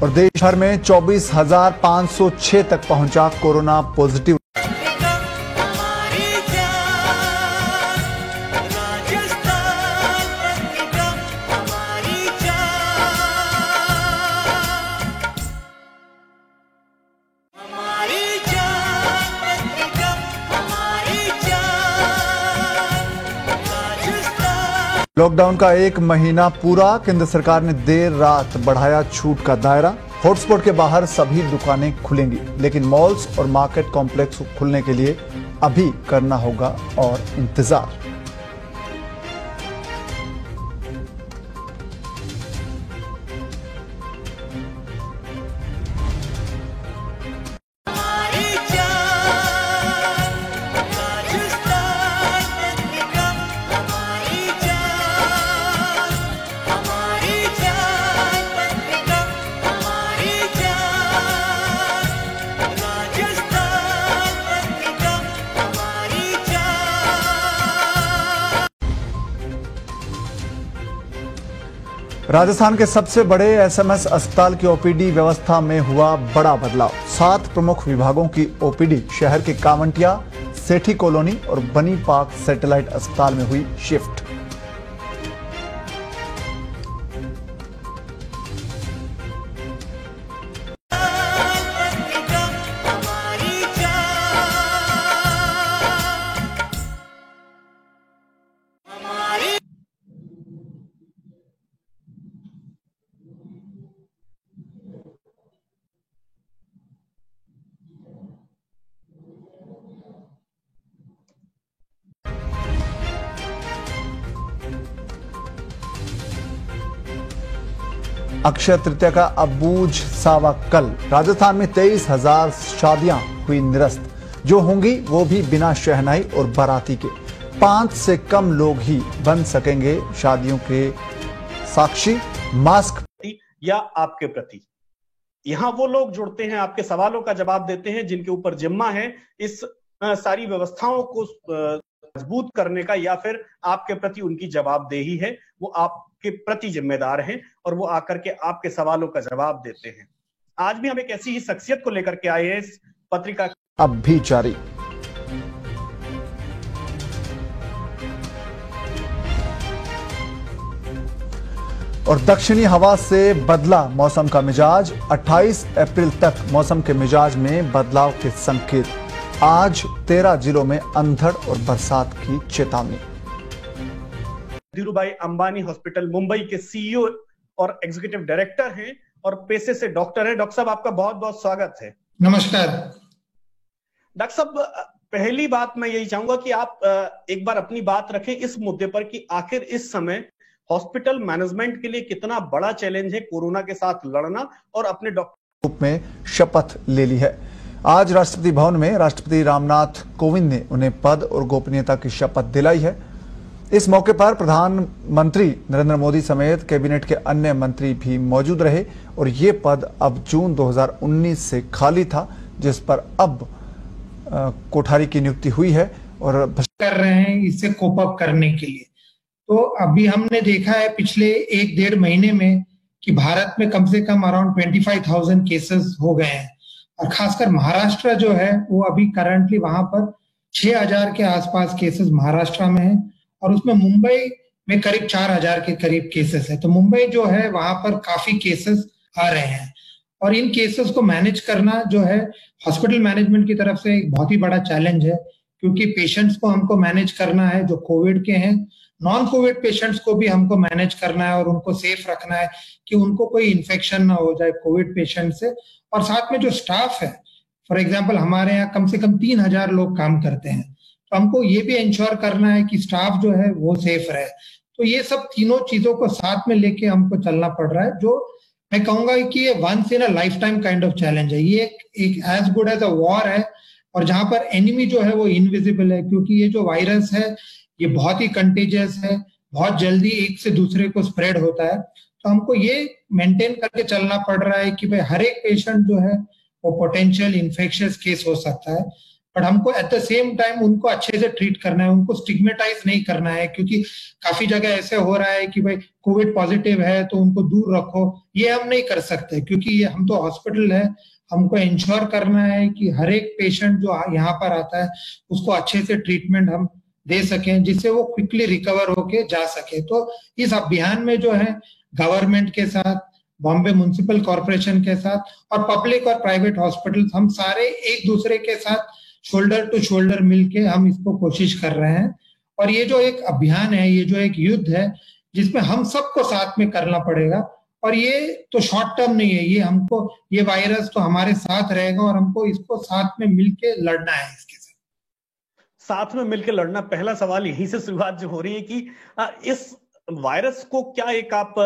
और देश भर में 24,506 तक पहुंचा कोरोना पॉजिटिव। लॉकडाउन का 1 महीना पूरा, केंद्र सरकार ने देर रात बढ़ाया छूट का दायरा। हॉटस्पॉट के बाहर सभी दुकानें खुलेंगी, लेकिन मॉल्स और मार्केट कॉम्प्लेक्स खुलने के लिए अभी करना होगा और इंतजार। राजस्थान के सबसे बड़े एसएमएस अस्पताल की ओपीडी व्यवस्था में हुआ बड़ा बदलाव। 7 प्रमुख विभागों की ओपीडी शहर के कावंटिया, सेठी कॉलोनी और बनी पार्क सैटेलाइट अस्पताल में हुई शिफ्ट। अक्षय तृतीया का अबूझ सावा कल। राजस्थान में 23,000 शादियां हुई निरस्त, जो होंगी वो भी बिना शहनाई और बाराती के। 5 से कम लोग ही बन सकेंगे शादियों के साक्षी। मास्क या आपके प्रति यहां वो लोग जुड़ते हैं, आपके सवालों का जवाब देते हैं, जिनके ऊपर जिम्मा है इस सारी व्यवस्थाओं को मजबूत करने का, या फिर आपके प्रति उनकी जवाबदेही है। वो आपके प्रति जिम्मेदार हैं और वो आकर के आपके सवालों का जवाब देते हैं। आज भी हम एक ऐसी ही शख्सियत को लेकर के आए हैं। इस पत्रिका अब भी जारी। और दक्षिणी हवा से बदला मौसम का मिजाज। 28 अप्रैल तक मौसम के मिजाज में बदलाव के संकेत। आज 13 जिलों में अंधड़ और बरसात की चेतावनी। धीरूभाई अंबानी हॉस्पिटल मुंबई के सीईओ और एग्जीक्यूटिव डायरेक्टर हैं और पेशे से डॉक्टर हैं। डॉक्टर साहब, आपका बहुत बहुत स्वागत है। नमस्कार डॉक्टर साहब, पहली बात मैं यही चाहूंगा कि आप एक बार अपनी बात रखें इस मुद्दे पर कि आखिर इस समय हॉस्पिटल मैनेजमेंट के लिए कितना बड़ा चैलेंज है कोरोना के साथ लड़ना, और अपने डॉक्टर रूप में शपथ ले ली है। आज राष्ट्रपति भवन में राष्ट्रपति रामनाथ कोविंद ने उन्हें पद और गोपनीयता की शपथ दिलाई है। इस मौके पर प्रधानमंत्री नरेंद्र मोदी समेत कैबिनेट के अन्य मंत्री भी मौजूद रहे और ये पद अब जून 2019 से खाली था, जिस पर अब कोठारी की नियुक्ति हुई है और कर रहे हैं इससे कोप अप करने के लिए। तो अभी हमने देखा है पिछले 1-1.5 महीने में कि भारत में कम से कम अराउंड 25,000 केसेस हो गए हैं, और खासकर महाराष्ट्र जो है वो अभी करंटली वहां पर 6,000 के आसपास केसेस महाराष्ट्र में है, और उसमें मुंबई में करीब 4,000 के करीब केसेस है। तो मुंबई जो है वहां पर काफी केसेस आ रहे हैं, और इन केसेस को मैनेज करना जो है हॉस्पिटल मैनेजमेंट की तरफ से एक बहुत ही बड़ा चैलेंज है, क्योंकि पेशेंट्स को हमको मैनेज करना है जो कोविड के हैं, नॉन कोविड पेशेंट्स को भी हमको मैनेज करना है और उनको सेफ रखना है कि उनको कोई इन्फेक्शन ना हो जाए कोविड पेशेंट से। और साथ में जो स्टाफ है, फॉर एग्जांपल हमारे यहाँ कम से कम 3,000 लोग काम करते हैं, तो हमको ये भी इंश्योर करना है कि स्टाफ जो है वो सेफ रहे। तो ये सब तीनों चीजों को साथ में लेके हमको चलना पड़ रहा है, जो मैं कहूंगा कि ये once in a life time kind of challenge है। ये एक as good as a war है, और जहां पर एनिमी जो है वो इनविजिबल है, क्योंकि ये जो वायरस है ये बहुत ही कंटेजियस है, बहुत जल्दी एक से दूसरे को स्प्रेड होता है। तो हमको ये मेंटेन करके चलना पड़ रहा है कि भाई हर एक पेशेंट जो है वो पोटेंशियल इन्फेक्शियस केस हो सकता है। बट हमको एट द सेम टाइम उनको अच्छे से ट्रीट करना है, उनको स्टिग्मेटाइज नहीं करना है, क्योंकि काफी जगह ऐसे हो रहा है कि भाई कोविड पॉजिटिव है तो उनको दूर रखो। ये हम नहीं कर सकते, क्योंकि ये हम तो हॉस्पिटल है, हमको इंश्योर करना है कि हर एक पेशेंट जो यहाँ पर आता है उसको अच्छे से ट्रीटमेंट हम दे सकें, जिससे वो क्विकली रिकवर होके जा सके। तो इस अभियान में जो है गवर्नमेंट के साथ, बॉम्बे म्युनिसिपल कॉर्पोरेशन के साथ और पब्लिक और प्राइवेट हॉस्पिटल, हम सारे एक दूसरे के साथ शोल्डर टू शोल्डर मिलके हम इसको कोशिश कर रहे हैं। और ये जो एक अभियान है, ये जो एक युद्ध है, जिसमें हम सबको साथ में करना पड़ेगा। और ये तो शॉर्ट टर्म नहीं है, ये हमको, ये वायरस तो हमारे साथ रहेगा और हमको इसको साथ में मिलके लड़ना है। इसके साथ में मिलकर लड़ना, पहला सवाल यहीं से शुरुआत जो हो रही है कि इस वायरस को क्या एक आप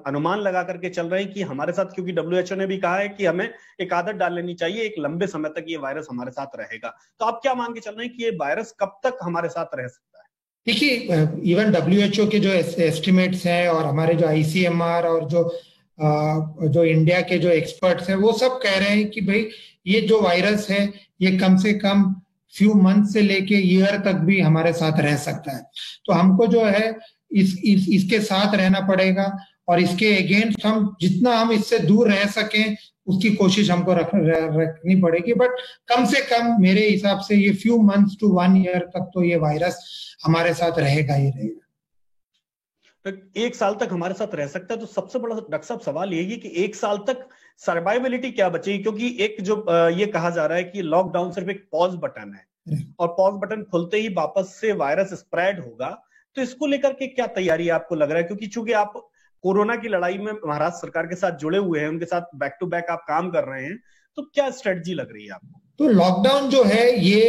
अनुमान लगा करके चल रहे हैं कि हमारे साथ, क्योंकि डब्ल्यूएचओ ने भी कहा है कि हमें एक आदत डाल लेनी चाहिए, एक लंबे समय तक ये वायरस हमारे साथ रहेगा, तो आप क्या मान के चल रहे हैं कि ये वायरस कब तक हमारे साथ रह सकता है? देखिए, इवन डब्ल्यूएचओ के जो एस्टिमेट्स हैं और हमारे जो आईसीएमआर और जो इंडिया के जो एक्सपर्ट्स हैं, वो सब कह रहे हैं कि भाई ये जो वायरस है ये कम से कम फ्यू मंथ से लेके ईयर तक भी हमारे साथ रह सकता है। तो हमको जो है इसके साथ रहना पड़ेगा और इसके अगेंस्ट जितना हम इससे दूर रह सकें उसकी कोशिश हमको रखनी पड़ेगी। बट कम से कम मेरे हिसाब से ये फ्यू मंथ्स टू 1 ईयर तक तो ये वायरस हमारे साथ रहेगा ही रहेगा। एक साल तक हमारे साथ रह सकता है, तो सबसे बड़ा डॉक्टर साहब सवाल यही है कि एक साल तक सर्वाइवलिटी क्या बचेगी? क्योंकि एक जो ये कहा जा रहा है कि लॉकडाउन सिर्फ एक पॉज बटन है और पॉज बटन खुलते ही वापस से वायरस स्प्रेड होगा, तो इसको लेकर के क्या तैयारी आपको लग रहा है? क्योंकि चूंकि आप कोरोना की लड़ाई में महाराष्ट्र सरकार के साथ जुड़े हुए हैं, उनके साथ बैक टू बैक आप काम कर रहे हैं, तो क्या स्ट्रेटजी लग रही है आपको? तो लॉकडाउन जो है ये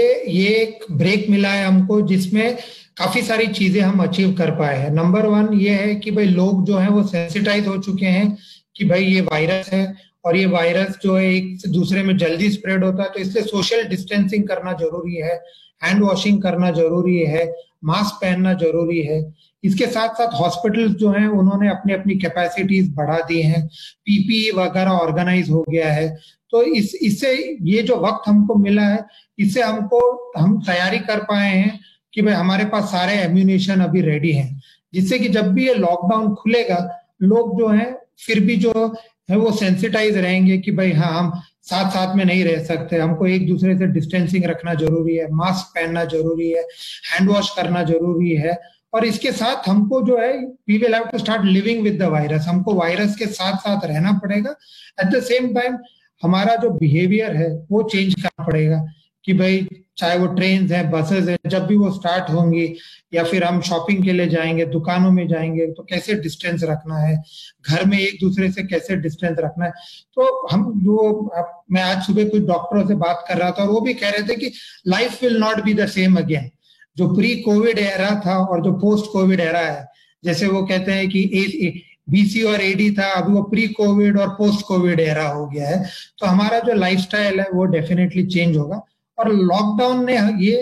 एक ब्रेक मिला है हमको, जिसमें काफी सारी चीजें हम अचीव कर पाए हैं। नंबर 1 ये है कि भाई लोग जो है वो सेंसिटाइज हो चुके हैं कि भाई ये वायरस है और ये वायरस जो है एक से दूसरे में जल्दी स्प्रेड होता है, तो इसलिए सोशल डिस्टेंसिंग करना जरूरी है, हैंड वॉशिंग करना जरूरी है, मास्क पहनना जरूरी है। इसके साथ साथ हॉस्पिटल्स जो हैं उन्होंने अपनी अपनी कैपेसिटीज बढ़ा दी हैं, पीपीई वगैरह ऑर्गेनाइज हो गया है। तो इससे ये जो वक्त हमको मिला है, इससे हम तैयारी कर पाए हैं कि भाई हमारे पास सारे एम्यूनिशन अभी रेडी हैं, जिससे कि जब भी ये लॉकडाउन खुलेगा लोग जो हैं फिर भी जो है वो सेंसिटाइज रहेंगे कि भाई हाँ, हम साथ साथ में नहीं रह सकते, हमको एक दूसरे से डिस्टेंसिंग रखना जरूरी है, मास्क पहनना जरूरी है, हैंड वॉश करना जरूरी है। और इसके साथ हमको जो है we will have to start living with the virus, हमको वायरस के साथ साथ रहना पड़ेगा। एट द सेम टाइम हमारा जो बिहेवियर है वो चेंज करना पड़ेगा कि भाई चाहे वो ट्रेन है, बसेस है, जब भी वो स्टार्ट होंगी या फिर हम शॉपिंग के लिए जाएंगे, दुकानों में जाएंगे, तो कैसे डिस्टेंस रखना है, घर में एक दूसरे से कैसे डिस्टेंस रखना है। तो मैं आज सुबह कुछ डॉक्टरों से बात कर रहा था और वो भी कह रहे थे कि life will not be the same again. जो प्री कोविड एरा था और जो पोस्ट कोविड एरा है, जैसे वो कहते हैं कि बीसी और एडी था, अभी वो प्री कोविड और पोस्ट कोविड एरा हो गया है। तो हमारा जो लाइफस्टाइल है वो डेफिनेटली चेंज होगा। और लॉकडाउन ने ये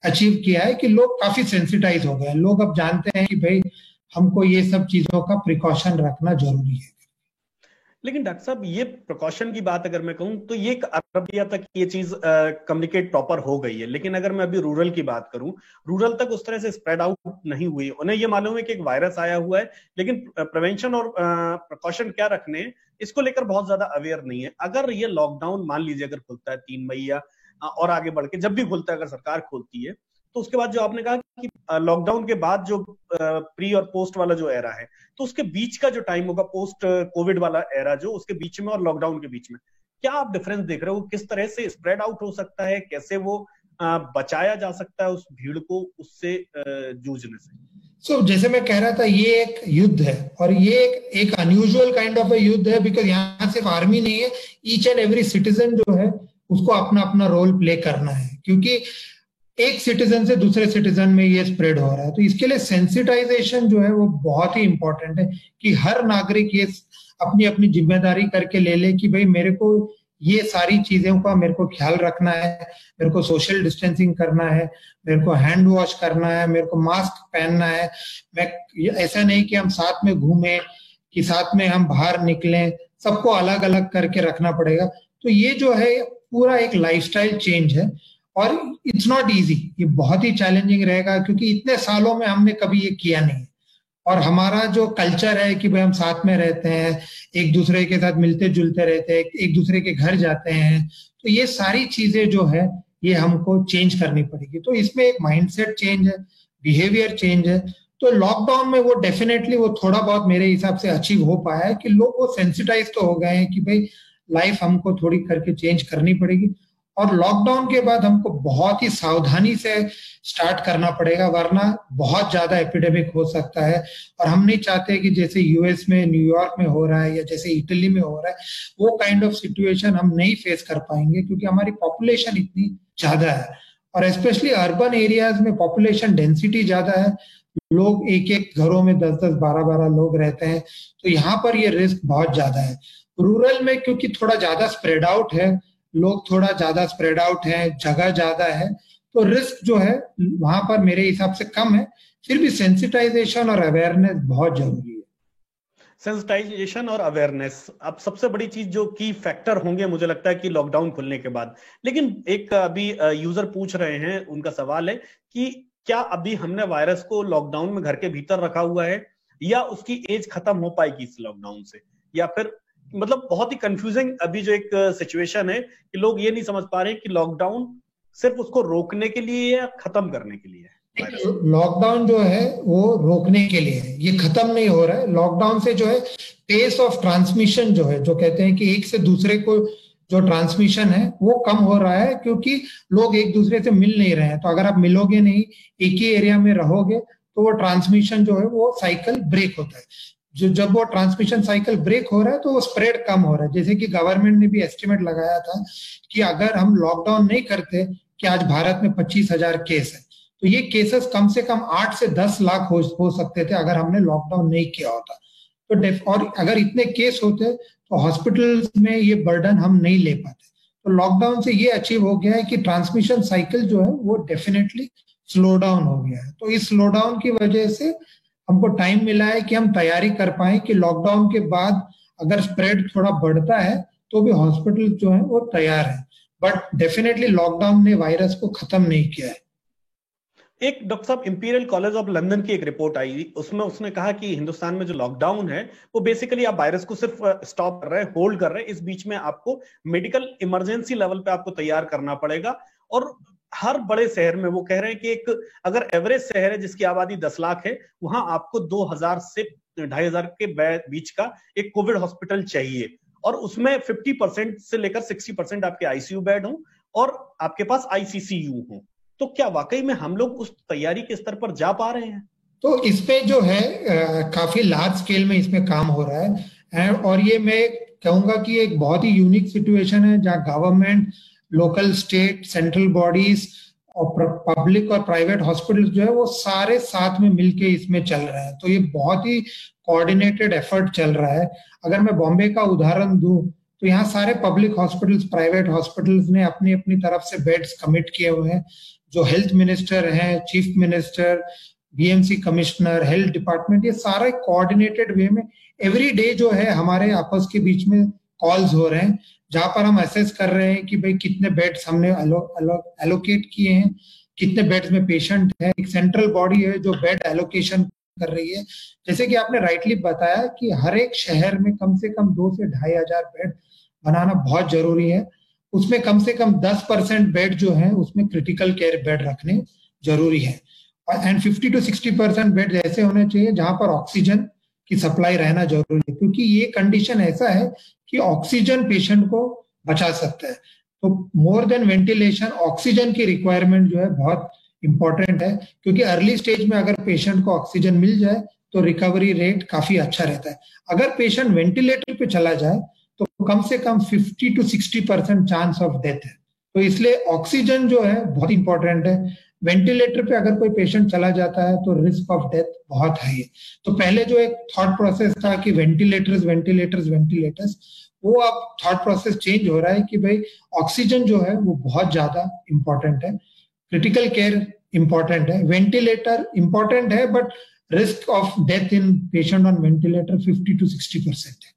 अचीव किया है कि लोग काफी सेंसिटाइज हो गए, लोग अब जानते हैं कि भाई हमको ये सब चीजों का प्रिकॉशन रखना जरूरी है। लेकिन डॉक्टर साहब, ये प्रिकॉशन की बात अगर मैं कहूं तो ये अरबिया तक ये चीज कम्युनिकेट प्रॉपर हो गई है, लेकिन अगर मैं अभी रूरल की बात करूं, रूरल तक उस तरह से स्प्रेड आउट नहीं हुई। उन्हें ये मालूम है कि एक वायरस आया हुआ है, लेकिन प्रिवेंशन और प्रिकॉशन क्या रखने इसको लेकर बहुत ज्यादा अवेयर नहीं है। अगर ये लॉकडाउन मान लीजिए अगर खुलता है 3 मई या और आगे बढ़ के जब भी खुलता है, अगर सरकार खोलती है, तो उसके बाद जो आपने कहा कि लॉकडाउन के बाद जो प्री और पोस्ट वाला जो एरा है, तो उसके बीच का जो टाइम होगा, पोस्ट कोविड वाला एरा जो उसके बीच में और लॉकडाउन के बीच में, क्या आप डिफरेंस देख रहे हो? किस तरह से स्प्रेड आउट हो सकता है, कैसे वो बचाया जा सकता है उस भीड़ को उससे जूझने से? जैसे मैं कह रहा था, ये एक युद्ध है और ये एक अनयूजुअल काइंड ऑफ अ युद्ध है, बिकॉज यहाँ सिर्फ आर्मी नहीं है, ईच एंड एवरी सिटीजन जो है उसको अपना अपना रोल प्ले करना है, क्योंकि एक सिटीजन से दूसरे सिटीजन में ये स्प्रेड हो रहा है। तो इसके लिए सेंसिटाइजेशन जो है वो बहुत ही इंपॉर्टेंट है कि हर नागरिक ये अपनी अपनी जिम्मेदारी करके ले कि भाई मेरे को ये सारी चीजों का मेरे को ख्याल रखना है, मेरे को सोशल डिस्टेंसिंग करना है, मेरे को हैंड वॉश करना है, मेरे को मास्क पहनना है। मैं ऐसा नहीं कि हम साथ में घूमें, कि साथ में हम बाहर निकलें, सबको अलग अलग करके रखना पड़ेगा। तो ये जो है पूरा एक लाइफस्टाइल चेंज है और इट्स नॉट इजी, ये बहुत ही चैलेंजिंग रहेगा क्योंकि इतने सालों में हमने कभी ये किया नहीं। और हमारा जो कल्चर है कि भाई हम साथ में रहते हैं, एक दूसरे के साथ मिलते जुलते रहते हैं, एक दूसरे के घर जाते हैं, तो ये सारी चीजें जो है ये हमको चेंज करनी पड़ेगी। तो इसमें एक माइंडसेट चेंज है, बिहेवियर चेंज है। तो लॉकडाउन में वो डेफिनेटली वो थोड़ा बहुत मेरे हिसाब से अचीव हो पाया है कि लोग वो सेंसिटाइज तो हो गए हैं कि भाई लाइफ हमको थोड़ी करके चेंज करनी पड़ेगी। और लॉकडाउन के बाद हमको बहुत ही सावधानी से स्टार्ट करना पड़ेगा, वरना बहुत ज्यादा एपिडेमिक हो सकता है। और हम नहीं चाहते कि जैसे यूएस में, न्यूयॉर्क में हो रहा है या जैसे इटली में हो रहा है, वो काइंड ऑफ सिचुएशन हम नहीं फेस कर पाएंगे क्योंकि हमारी पॉपुलेशन इतनी ज्यादा है। और स्पेशली अर्बन एरियाज में पॉपुलेशन डेंसिटी ज्यादा है, लोग एक एक घरों में 10-10, 12-12 लोग रहते हैं, तो यहाँ पर ये रिस्क बहुत ज्यादा है। रूरल में क्योंकि थोड़ा ज्यादा स्प्रेड आउट है, लोग थोड़ा ज्यादा स्प्रेड आउट है, जगह ज्यादा है, तो रिस्क जो है वहां पर मेरे हिसाब से कम है। फिर भी सेंसिटाइजेशन और अवेयरनेस बहुत जरूरी है। सेंसिटाइजेशन और अवेयरनेस अब सबसे बड़ी चीज जो की फैक्टर होंगे मुझे लगता है कि लॉकडाउन खुलने के बाद। लेकिन एक अभी यूजर पूछ रहे हैं, उनका सवाल है कि क्या अभी हमने वायरस को लॉकडाउन में घर के भीतर रखा हुआ है या उसकी एज खत्म हो पाएगी इस लॉकडाउन से, या फिर मतलब बहुत ही कंफ्यूजिंग अभी जो एक सिचुएशन है कि लोग ये नहीं समझ पा रहे कि लॉकडाउन सिर्फ उसको रोकने के लिए या खत्म करने के लिए है। लॉकडाउन जो है वो रोकने के लिए है, ये खत्म नहीं हो रहा है। लॉकडाउन से जो है पेस ऑफ ट्रांसमिशन जो है, जो कहते हैं कि एक से दूसरे को जो ट्रांसमिशन है वो कम हो रहा है क्योंकि लोग एक दूसरे से मिल नहीं रहे हैं। तो अगर आप मिलोगे नहीं, एक ही एरिया में रहोगे, तो वो ट्रांसमिशन जो है वो साइकिल ब्रेक होता है। जब वो ट्रांसमिशन साइकिल ब्रेक हो रहा है तो वो स्प्रेड कम हो रहा है। जैसे कि गवर्नमेंट ने भी एस्टिमेट लगाया था कि अगर हम लॉकडाउन नहीं करते, कि आज भारत में 25,000 केस है, तो ये केसेस कम से कम 8 से 10 लाख हो सकते थे अगर हमने लॉकडाउन नहीं किया होता। तो और अगर इतने केस होते तो हॉस्पिटल्स में ये बर्डन हम नहीं ले पाते। तो लॉकडाउन से ये अचीव हो गया है कि ट्रांसमिशन साइकिल जो है वो डेफिनेटली स्लो डाउन हो गया है। तो इस स्लो डाउन की वजह से हमको टाइम मिला है कि हम तैयारी कर पाए कि लॉकडाउन के बाद अगर स्प्रेड थोड़ा बढ़ता है तो भी हॉस्पिटल जो है वो तैयार है। बट डेफिनेटली लॉकडाउन ने वायरस को खत्म नहीं किया है। एक डॉक्टर साहब, इंपीरियल कॉलेज ऑफ लंदन की एक रिपोर्ट आई, उसमें उसने कहा कि हिंदुस्तान में जो लॉकडाउन है वो बेसिकली आप वायरस को सिर्फ स्टॉप कर रहे हैं, होल्ड कर रहे हैं। इस बीच में आपको मेडिकल इमरजेंसी लेवल पे आपको तैयार करना पड़ेगा। और हर बड़े शहर में वो कह रहे हैं कि एक अगर एवरेज शहर है जिसकी आबादी 10 लाख है, वहां आपको 2000 से 2500 के बीच का एक कोविड हॉस्पिटल चाहिए, और उसमें 50% से लेकर 60% आपके आईसीयू बेड हो और आपके पास आईसीसीयू हो। तो क्या वाकई में हम लोग उस तैयारी के स्तर पर जा पा रहे हैं? तो इसपे जो है काफी लार्ज स्केल में इसमें काम हो रहा है। और ये मैं कहूंगा कि एक बहुत ही यूनिक सिचुएशन है जहाँ government, local, state, central bodies और पब्लिक और प्राइवेट हॉस्पिटल्स जो है वो सारे साथ में मिलके इसमें चल रहे हैं। तो ये बहुत ही कोऑर्डिनेटेड एफर्ट चल रहा है। अगर मैं बॉम्बे का उदाहरण दूं तो यहाँ सारे पब्लिक हॉस्पिटल्स, प्राइवेट हॉस्पिटल्स ने अपनी अपनी तरफ से बेड्स कमिट किए हुए हैं। जो हेल्थ मिनिस्टर हैं, chief minister, BMC commissioner, health department, ये सारे कोऑर्डिनेटेड वे में एवरी डे जो है हमारे आपस के बीच में कॉल्स हो रहे हैं, जहां पर हम असेस कर रहे हैं कि भाई कितने बेड्स हमने एलोकेट किए हैं, कितने बेड्स में पेशेंट है। एक सेंट्रल बॉडी है जो बेड एलोकेशन कर रही है। जैसे कि आपने राइटली बताया कि हर एक शहर में कम से कम 2 से 2,500 बेड बनाना बहुत जरूरी है। उसमें कम से कम 10% बेड जो है उसमें क्रिटिकल केयर बेड रखने जरूरी है। एंड 50 to 60% बेड ऐसे होने चाहिए जहां पर ऑक्सीजन की सप्लाई रहना जरूरी है, क्योंकि ये कंडीशन ऐसा है कि ऑक्सीजन पेशेंट को बचा सकता है। तो मोर देन वेंटिलेशन, ऑक्सीजन की रिक्वायरमेंट जो है बहुत इंपॉर्टेंट है, क्योंकि अर्ली स्टेज में अगर पेशेंट को ऑक्सीजन मिल जाए तो रिकवरी रेट काफी अच्छा रहता है। अगर पेशेंट वेंटिलेटर पे चला जाए तो कम से कम 50 to 60% चांस ऑफ डेथ है। तो इसलिए ऑक्सीजन जो है बहुत इंपॉर्टेंट है। वेंटिलेटर पे अगर कोई पेशेंट चला जाता है तो रिस्क ऑफ डेथ बहुत हाई है। तो पहले जो एक थॉट प्रोसेस था कि वेंटिलेटर्स, वो अब थॉट प्रोसेस चेंज हो रहा है कि भाई ऑक्सीजन जो है वो बहुत ज्यादा इंपॉर्टेंट है, क्रिटिकल केयर इंपॉर्टेंट है, वेंटिलेटर इंपॉर्टेंट है, but risk of death in patient on ventilator 50 to 60% है।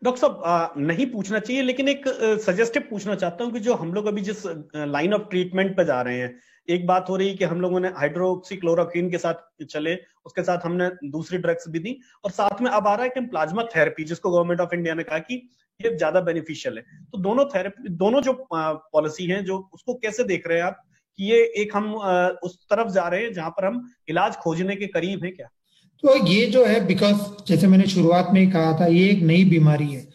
डॉक्टर साहब नहीं पूछना चाहिए, लेकिन एक सजेस्टिव पूछना चाहता हूं कि जो हम लोग अभी जिस लाइन ऑफ ट्रीटमेंट पे जा रहे हैं, एक बात हो रही है कि हम लोगों ने हाइड्रोक्सीक्लोरोक्विन के साथ चले, उसके साथ हमने दूसरी ड्रग्स भी दी, और साथ में अब आ रहा है कि प्लाज्मा थेरेपी, जिसको गवर्नमेंट ऑफ इंडिया ने कहा कि ये ज्यादा बेनिफिशियल है। तो दोनों थेरेपी, दोनों जो पॉलिसी है, जो उसको कैसे देख रहे हैं आप कि ये एक हम उस तरफ जा रहे हैं जहां पर हम इलाज खोजने के करीब हैं क्या? तो ये जो है, बिकॉज जैसे मैंने शुरुआत में ही कहा था, ये एक नई बीमारी है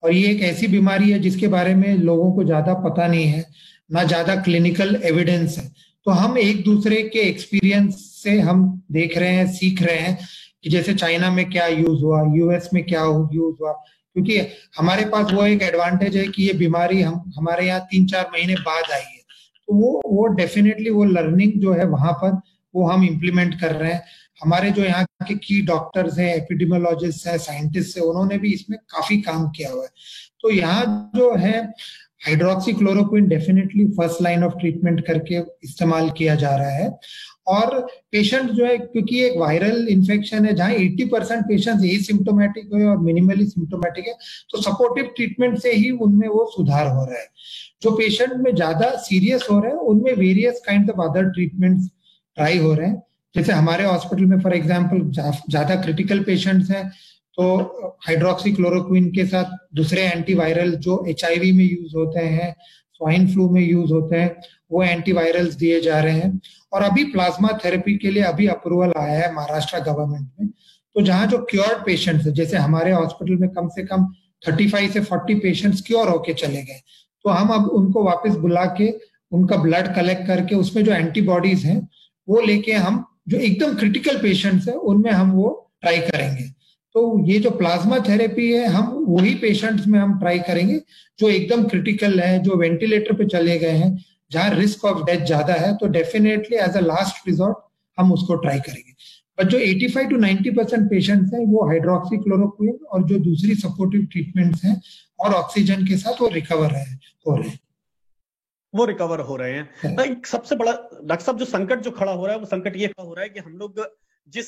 और ये एक ऐसी बीमारी है जिसके बारे में लोगों को ज्यादा पता नहीं है, ना ज्यादा क्लिनिकल एविडेंस है। तो हम एक दूसरे के एक्सपीरियंस से हम देख रहे हैं, सीख रहे हैं कि जैसे चाइना में क्या यूज हुआ, यूएस में क्या यूज हुआ, क्योंकि हमारे पास वो एक एडवांटेज है कि ये बीमारी हमारे यहाँ 3-4 महीने बाद आई है। तो वो डेफिनेटली वो लर्निंग जो है वहां पर वो हम इम्प्लीमेंट कर रहे हैं। हमारे जो यहाँ के की डॉक्टर्स हैं, एपिडेमियोलॉजिस्ट हैं, साइंटिस्ट हैं, उन्होंने भी इसमें काफी काम किया हुआ है। तो यहाँ जो है hydroxychloroquine definitely first line of treatment करके इस्तेमाल किया जा रहा है। और पेशेंट जो है, क्योंकि एक वायरल इन्फेक्शन है जहाँ 80% पेशेंट एसिम्प्टोमेटिक है और मिनिमली सिम्प्टोमेटिक है, तो सपोर्टिव ट्रीटमेंट से ही उनमें वो सुधार हो रहा है। जो पेशेंट में ज्यादा सीरियस हो रहे हैं उनमें various kind of other treatments try हो रहे हैं। जैसे हमारे हॉस्पिटल में फॉर एग्जांपल ज्यादा क्रिटिकल पेशेंट्स हैं तो हाइड्रोक्सीक्लोरोक्विन के साथ दूसरे एंटीवायरल जो एचआईवी में यूज होते हैं, स्वाइन फ्लू में यूज होते हैं, वो एंटीवायरल्स दिए जा रहे हैं। और अभी प्लाज्मा थेरेपी के लिए अभी अप्रूवल आया है महाराष्ट्र गवर्नमेंट में। तो जहाँ जो क्योर्ड पेशेंट्स है, जैसे हमारे हॉस्पिटल में कम से कम 35 से 40 पेशेंट्स क्योर होके चले गए, तो हम अब उनको वापस बुला के उनका ब्लड कलेक्ट करके उसमें जो एंटीबॉडीज हैं वो लेके हम जो एकदम क्रिटिकल पेशेंट्स है उनमें हम वो ट्राई करेंगे। तो ये जो प्लाज्मा थेरेपी है हम वही पेशेंट्स में हम ट्राई करेंगे जो एकदम क्रिटिकल है, जो वेंटिलेटर पे चले गए हैं, जहाँ रिस्क ऑफ डेथ ज्यादा है, तो definitely as a last resort हम उसको ट्राई करेंगे। पर जो 85 to 90% पेशेंट्स हैं वो हाइड्रोक्सीक्लोरोक्विन और जो दूसरी सपोर्टिव ट्रीटमेंट्स हैं और ऑक्सीजन के साथ वो रिकवर हो रहे हैं। वो रिकवर हो रहे हैं। एक सबसे बड़ा डॉक्टर साहब जो संकट जो खड़ा हो रहा है, वो संकट ये खड़ा हो रहा है कि हम लोग जिस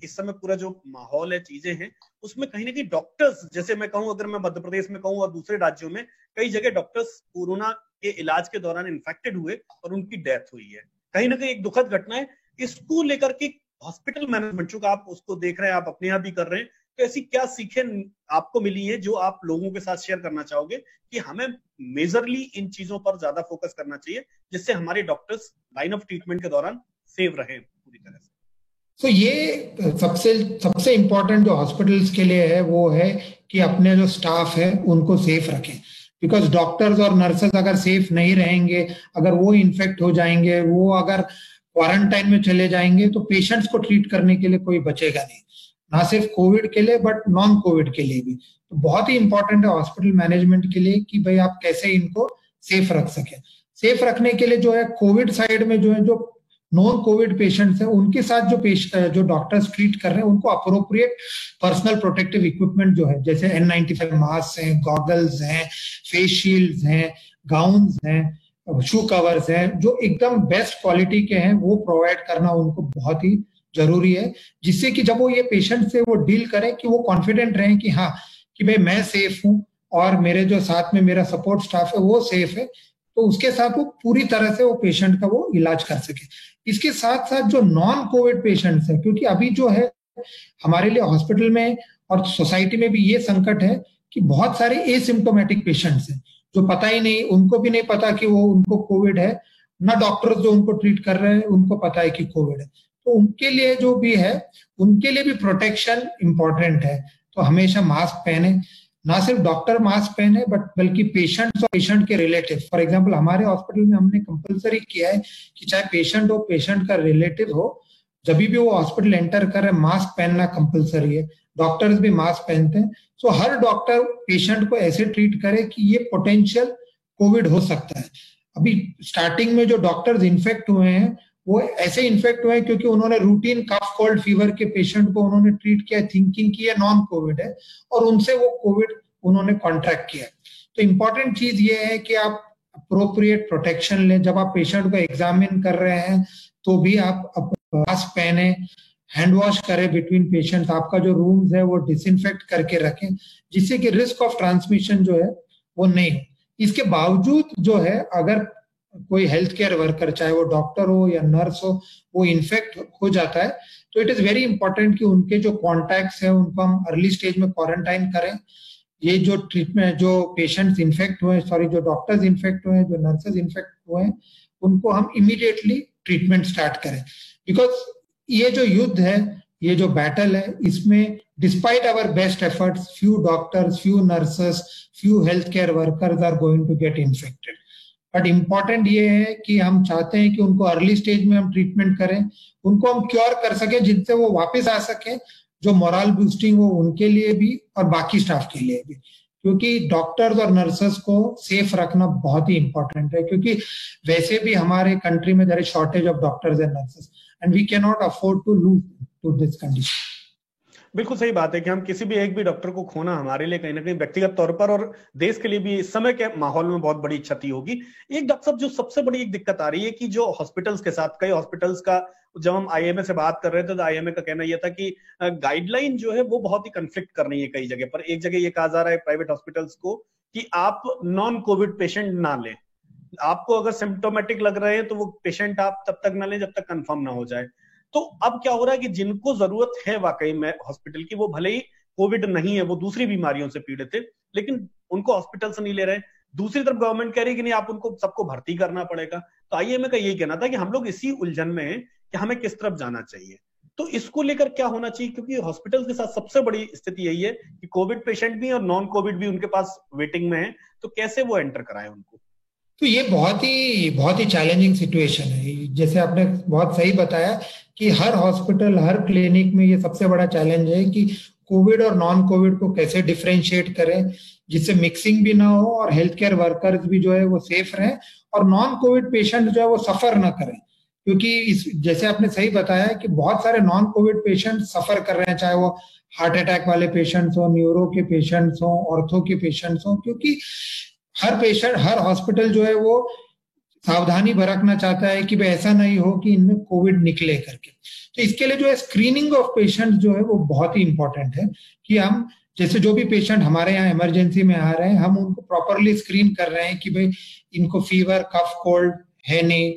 इस समय पूरा जो माहौल है, चीजें हैं, उसमें कहीं ना कहीं डॉक्टर्स, जैसे मैं कहूं, अगर मैं मध्य प्रदेश में कहूं और दूसरे राज्यों में कई जगह डॉक्टर्स कोरोना के इलाज के दौरान इन्फेक्टेड हुए और उनकी डेथ हुई है। कहीं ना कहीं एक दुखद घटना है। इसको लेकर के हॉस्पिटल मैनेजमेंट, चूंकि आप उसको देख रहे हैं, आप अपने यहाँ भी कर रहे हैं, तो ऐसी क्या सीखें आपको मिली है जो आप लोगों के साथ शेयर करना चाहोगे कि हमें मेजरली इन चीजों पर ज्यादा फोकस करना चाहिए जिससे हमारे डॉक्टर्स लाइन ऑफ ट्रीटमेंट के दौरान सेव रहे पूरी तरह से? तो ये सबसे इम्पोर्टेंट जो हॉस्पिटल्स के लिए है वो है कि अपने जो स्टाफ है उनको सेफ रखें। बिकॉज डॉक्टर्स और नर्सेज अगर सेफ नहीं रहेंगे, अगर वो इन्फेक्ट हो जाएंगे, वो अगर क्वारंटाइन में चले जाएंगे, तो पेशेंट्स को ट्रीट करने के लिए कोई बचेगा नहीं, ना सिर्फ कोविड के लिए बट नॉन कोविड के लिए भी। तो बहुत ही इंपॉर्टेंट है हॉस्पिटल मैनेजमेंट के लिए कि भाई आप कैसे इनको सेफ रख सके। सेफ रखने के लिए जो है कोविड साइड में जो है, जो नॉन कोविड पेशेंट्स हैं उनके साथ जो डॉक्टर्स ट्रीट कर रहे हैं उनको अप्रोप्रिएट पर्सनल प्रोटेक्टिव इक्विपमेंट जो है, जैसे N95 मास्क हैं, गॉगल्स हैं, फेस शील्ड्स हैं, गाउन्स हैं, शू कवर्स हैं, जो एकदम बेस्ट क्वालिटी के हैं, वो प्रोवाइड करना उनको बहुत ही जरूरी है, जिससे कि जब वो ये पेशेंट से वो डील करें कि वो कॉन्फिडेंट रहें कि हाँ कि भाई मैं सेफ हूं और मेरे जो साथ में मेरा सपोर्ट स्टाफ है वो सेफ है, तो उसके साथ वो पूरी तरह से वो पेशेंट का वो इलाज कर सके। इसके साथ साथ जो नॉन कोविड पेशेंट्स हैं, क्योंकि अभी जो है हमारे लिए हॉस्पिटल में और सोसाइटी में भी ये संकट है कि बहुत सारे एसिम्प्टोमेटिक पेशेंट्स हैं जो पता ही नहीं, उनको भी नहीं पता कि वो उनको कोविड है, ना डॉक्टर्स जो उनको ट्रीट कर रहे हैं उनको पता है कि कोविड है। तो उनके लिए जो भी है, उनके लिए भी प्रोटेक्शन इंपॉर्टेंट है। तो हमेशा मास्क पहने, ना सिर्फ डॉक्टर मास्क पहने बट बल्कि पेशेंट्स और पेशेंट के रिलेटिव। फॉर एग्जांपल हमारे हॉस्पिटल में हमने कंपलसरी किया है कि चाहे पेशेंट हो, पेशेंट का रिलेटिव हो, जब भी वो हॉस्पिटल एंटर कर रहे हैं मास्क पहनना कंपलसरी है। डॉक्टर्स भी मास्क पहनते हैं। सो हर डॉक्टर पेशेंट को ऐसे ट्रीट करे कि ये पोटेंशियल कोविड हो सकता है। अभी स्टार्टिंग में जो डॉक्टर्स इन्फेक्ट हुए हैं वो ऐसे इन्फेक्ट हुए हैं क्योंकि उन्होंने रूटीन कफ कोल्ड फीवर के पेशेंट को उन्होंने ट्रीट किया थिंकिंग कि ये नॉन कोविड है और उनसे वो कोविड उन्होंने कॉन्ट्रैक्ट किया। तो इंपॉर्टेंट चीज ये है कि आप अप्रोप्रिएट प्रोटेक्शन लें। जब आप पेशेंट को एग्जामिन कर रहे हैं तो भी आप मास्क पहने, हैंड वॉश करें बिटवीन पेशेंट्स, आपका जो रूम्स है वो डिसइंफेक्ट करके रखें, जिससे कि रिस्क ऑफ ट्रांसमिशन जो है वो नहीं हो। इसके बावजूद जो है अगर कोई हेल्थ केयर वर्कर, चाहे वो डॉक्टर हो या नर्स हो, वो इन्फेक्ट हो जाता है, तो इट इज वेरी इंपॉर्टेंट कि उनके जो कॉन्टैक्ट्स हैं उनको हम अर्ली स्टेज में क्वारंटाइन करें। ये जो ट्रीटमेंट, जो पेशेंट्स इन्फेक्ट हुए, जो डॉक्टर्स इन्फेक्ट हुए, जो नर्सेज इन्फेक्ट हुए, उनको हम इमीडिएटली ट्रीटमेंट स्टार्ट करें। बिकॉज ये जो युद्ध है, ये जो बैटल है, इसमें despite our best efforts, few doctors, few nurses, few health care workers are going to get infected. But important ये है कि हम चाहते हैं कि उनको अर्ली स्टेज में हम ट्रीटमेंट करें, उनको हम क्योर कर सके, जिनसे वो वापस आ सके, जो मोरल बूस्टिंग हो उनके लिए भी और बाकी स्टाफ के लिए भी। क्योंकि डॉक्टर्स और नर्सेस को सेफ रखना बहुत ही इंपॉर्टेंट है, क्योंकि वैसे भी हमारे कंट्री में there is shortage of doctors and nurses and we can not afford to lose to this condition. बिल्कुल सही बात है कि हम किसी भी एक भी डॉक्टर को खोना हमारे लिए कहीं ना कहीं व्यक्तिगत तौर पर और देश के लिए भी इस समय के माहौल में बहुत बड़ी क्षति होगी। एक डॉक्टर साहब, जो सबसे बड़ी एक दिक्कत आ रही है कि जो हॉस्पिटल्स के साथ, कई हॉस्पिटल्स का, जब हम आईएमए से बात कर रहे थे तो आईएमए का कहना यह था कि गाइडलाइन जो है वो बहुत ही कंफ्लिक्ट कर रही है कई जगह पर। एक जगह ये कहा जा रहा है प्राइवेट हॉस्पिटल्स को कि आप नॉन कोविड पेशेंट ना लें, आपको अगर सिम्टोमेटिक लग रहे हैं तो वो पेशेंट आप तब तक ना लें जब तक कंफर्म ना हो जाए। तो अब क्या हो रहा है कि जिनको जरूरत है वाकई में हॉस्पिटल की, वो भले ही कोविड नहीं है, वो दूसरी बीमारियों से पीड़ित है, लेकिन उनको हॉस्पिटल से नहीं ले रहे। दूसरी तरफ गवर्नमेंट कह रही है कि नहीं, आप उनको सबको भर्ती करना पड़ेगा। तो आईएमए का यही कहना था कि हम लोग इसी उलझन में हैं कि हमें किस तरफ जाना चाहिए। तो इसको लेकर क्या होना चाहिए, क्योंकि हॉस्पिटल के साथ सबसे बड़ी स्थिति यही है कि कोविड पेशेंट भी और नॉन कोविड भी उनके पास वेटिंग में है, तो कैसे वो एंटर कराए उनको। तो ये बहुत ही चैलेंजिंग सिचुएशन है। जैसे आपने बहुत सही बताया कि हर हॉस्पिटल, हर क्लिनिक में ये सबसे बड़ा चैलेंज है कि कोविड और नॉन कोविड को कैसे डिफरेंशिएट करें, जिससे मिक्सिंग भी ना हो और हेल्थ केयर वर्कर्स भी जो है वो सेफ रहें और नॉन कोविड पेशेंट जो है वो सफर ना करें। क्योंकि जैसे आपने सही बताया कि बहुत सारे नॉन कोविड पेशेंट सफर कर रहे हैं, चाहे वो हार्ट अटैक वाले पेशेंट्स हो, न्यूरो के पेशेंट्स हो, ऑर्थो के पेशेंट्स हो, क्योंकि हर पेशेंट, हर हॉस्पिटल जो है वो सावधानी बरतना चाहता है कि भाई ऐसा नहीं हो कि इनमें कोविड निकले करके। तो इसके लिए जो है स्क्रीनिंग ऑफ पेशेंट जो है वो बहुत ही इंपॉर्टेंट है कि हम, जैसे जो भी पेशेंट हमारे यहाँ इमरजेंसी में आ रहे हैं, हम उनको प्रॉपरली स्क्रीन कर रहे हैं कि भाई इनको फीवर, कफ, कोल्ड है नहीं।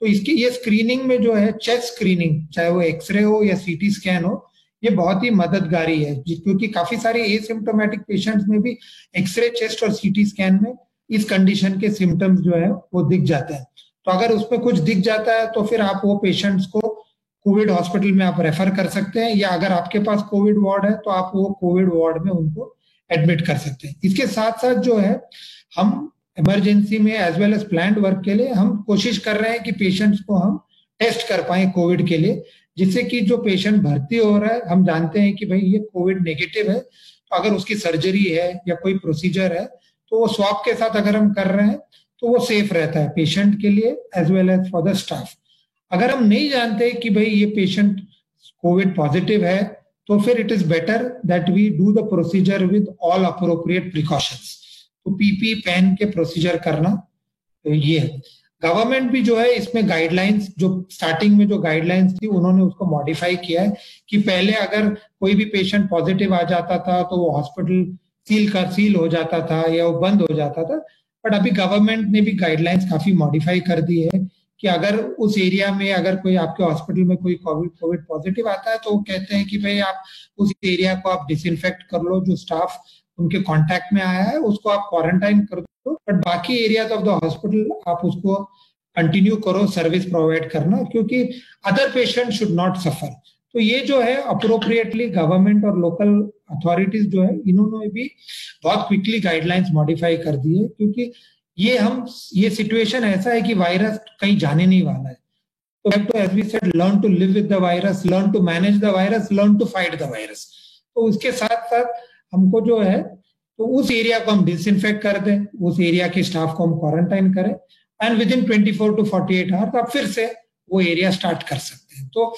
तो इसकी ये स्क्रीनिंग में जो है चेस्ट स्क्रीनिंग, चाहे वो एक्सरे हो या सीटी स्कैन हो, ये बहुत ही मददगारी है, क्योंकि काफी सारे एसिम्प्टोमेटिक पेशेंट्स में भी एक्सरे, चेस्ट और सीटी स्कैन में इस कंडीशन के सिम्टम्स जो है वो दिख जाते हैं। तो अगर उसमें कुछ दिख जाता है तो फिर आप वो पेशेंट्स को कोविड हॉस्पिटल में आप रेफर कर सकते हैं, या अगर आपके पास कोविड वार्ड है तो आप वो कोविड वार्ड में उनको एडमिट कर सकते हैं। इसके साथ साथ जो है हम इमरजेंसी में as well as planned work के लिए हम कोशिश कर रहे हैं कि पेशेंट्स को हम टेस्ट कर पाए कोविड के लिए, जिससे कि जो पेशेंट भर्ती हो रहा है, हम जानते हैं कि भाई ये कोविड नेगेटिव है, तो अगर उसकी सर्जरी है या कोई प्रोसीजर है तो वो स्वैब के साथ अगर हम कर रहे हैं तो वो सेफ रहता है पेशेंट के लिए as well as for the staff. अगर हम नहीं जानते कि भाई ये पेशेंट कोविड पॉजिटिव है, तो फिर it is better that we do the procedure with all appropriate precautions. तो पीपी पहन के प्रोसीजर करना, तो ये है। गवर्नमेंट भी जो है इसमें गाइडलाइंस, जो स्टार्टिंग में जो गाइडलाइंस थी उन्होंने उसको मॉडिफाई किया है कि पहले अगर कोई भी पेशेंट पॉजिटिव आ जाता था तो वो हॉस्पिटल सील हो जाता था या वो बंद हो जाता था। बट अभी गवर्नमेंट ने भी गाइडलाइंस काफी मॉडिफाई कर दी है कि अगर उस एरिया में अगर कोई आपके हॉस्पिटल में कोई कोविड पॉजिटिव आता है तो वो कहते हैं कि भाई आप उस एरिया को आप डिसइंफेक्ट कर लो, जो स्टाफ उनके कांटेक्ट में आया है उसको आप क्वारंटाइन कर दो, बट बाकी एरियाज ऑफ द हॉस्पिटल आप उसको कंटिन्यू करो सर्विस प्रोवाइड करना, क्योंकि other patient should not suffer. तो ये जो है अप्रोप्रिएटली गवर्नमेंट और लोकल अथॉरिटीज जो है इन्होंने भी बहुत क्विकली गाइडलाइंस मॉडिफाई कर दी है, क्योंकि ये सिचुएशन ऐसा है कि वायरस कहीं जाने नहीं वाला है। तो have to, as we said, learn to live with the virus, learn to manage the virus, learn to fight the virus। तो उसके साथ साथ हमको जो है तो उस एरिया को हम डिसइंफेक्ट कर दें, उस एरिया के स्टाफ को हम क्वारंटाइन करें and with in 24 to 48 hours आप फिर से वो एरिया स्टार्ट कर सकते हैं। तो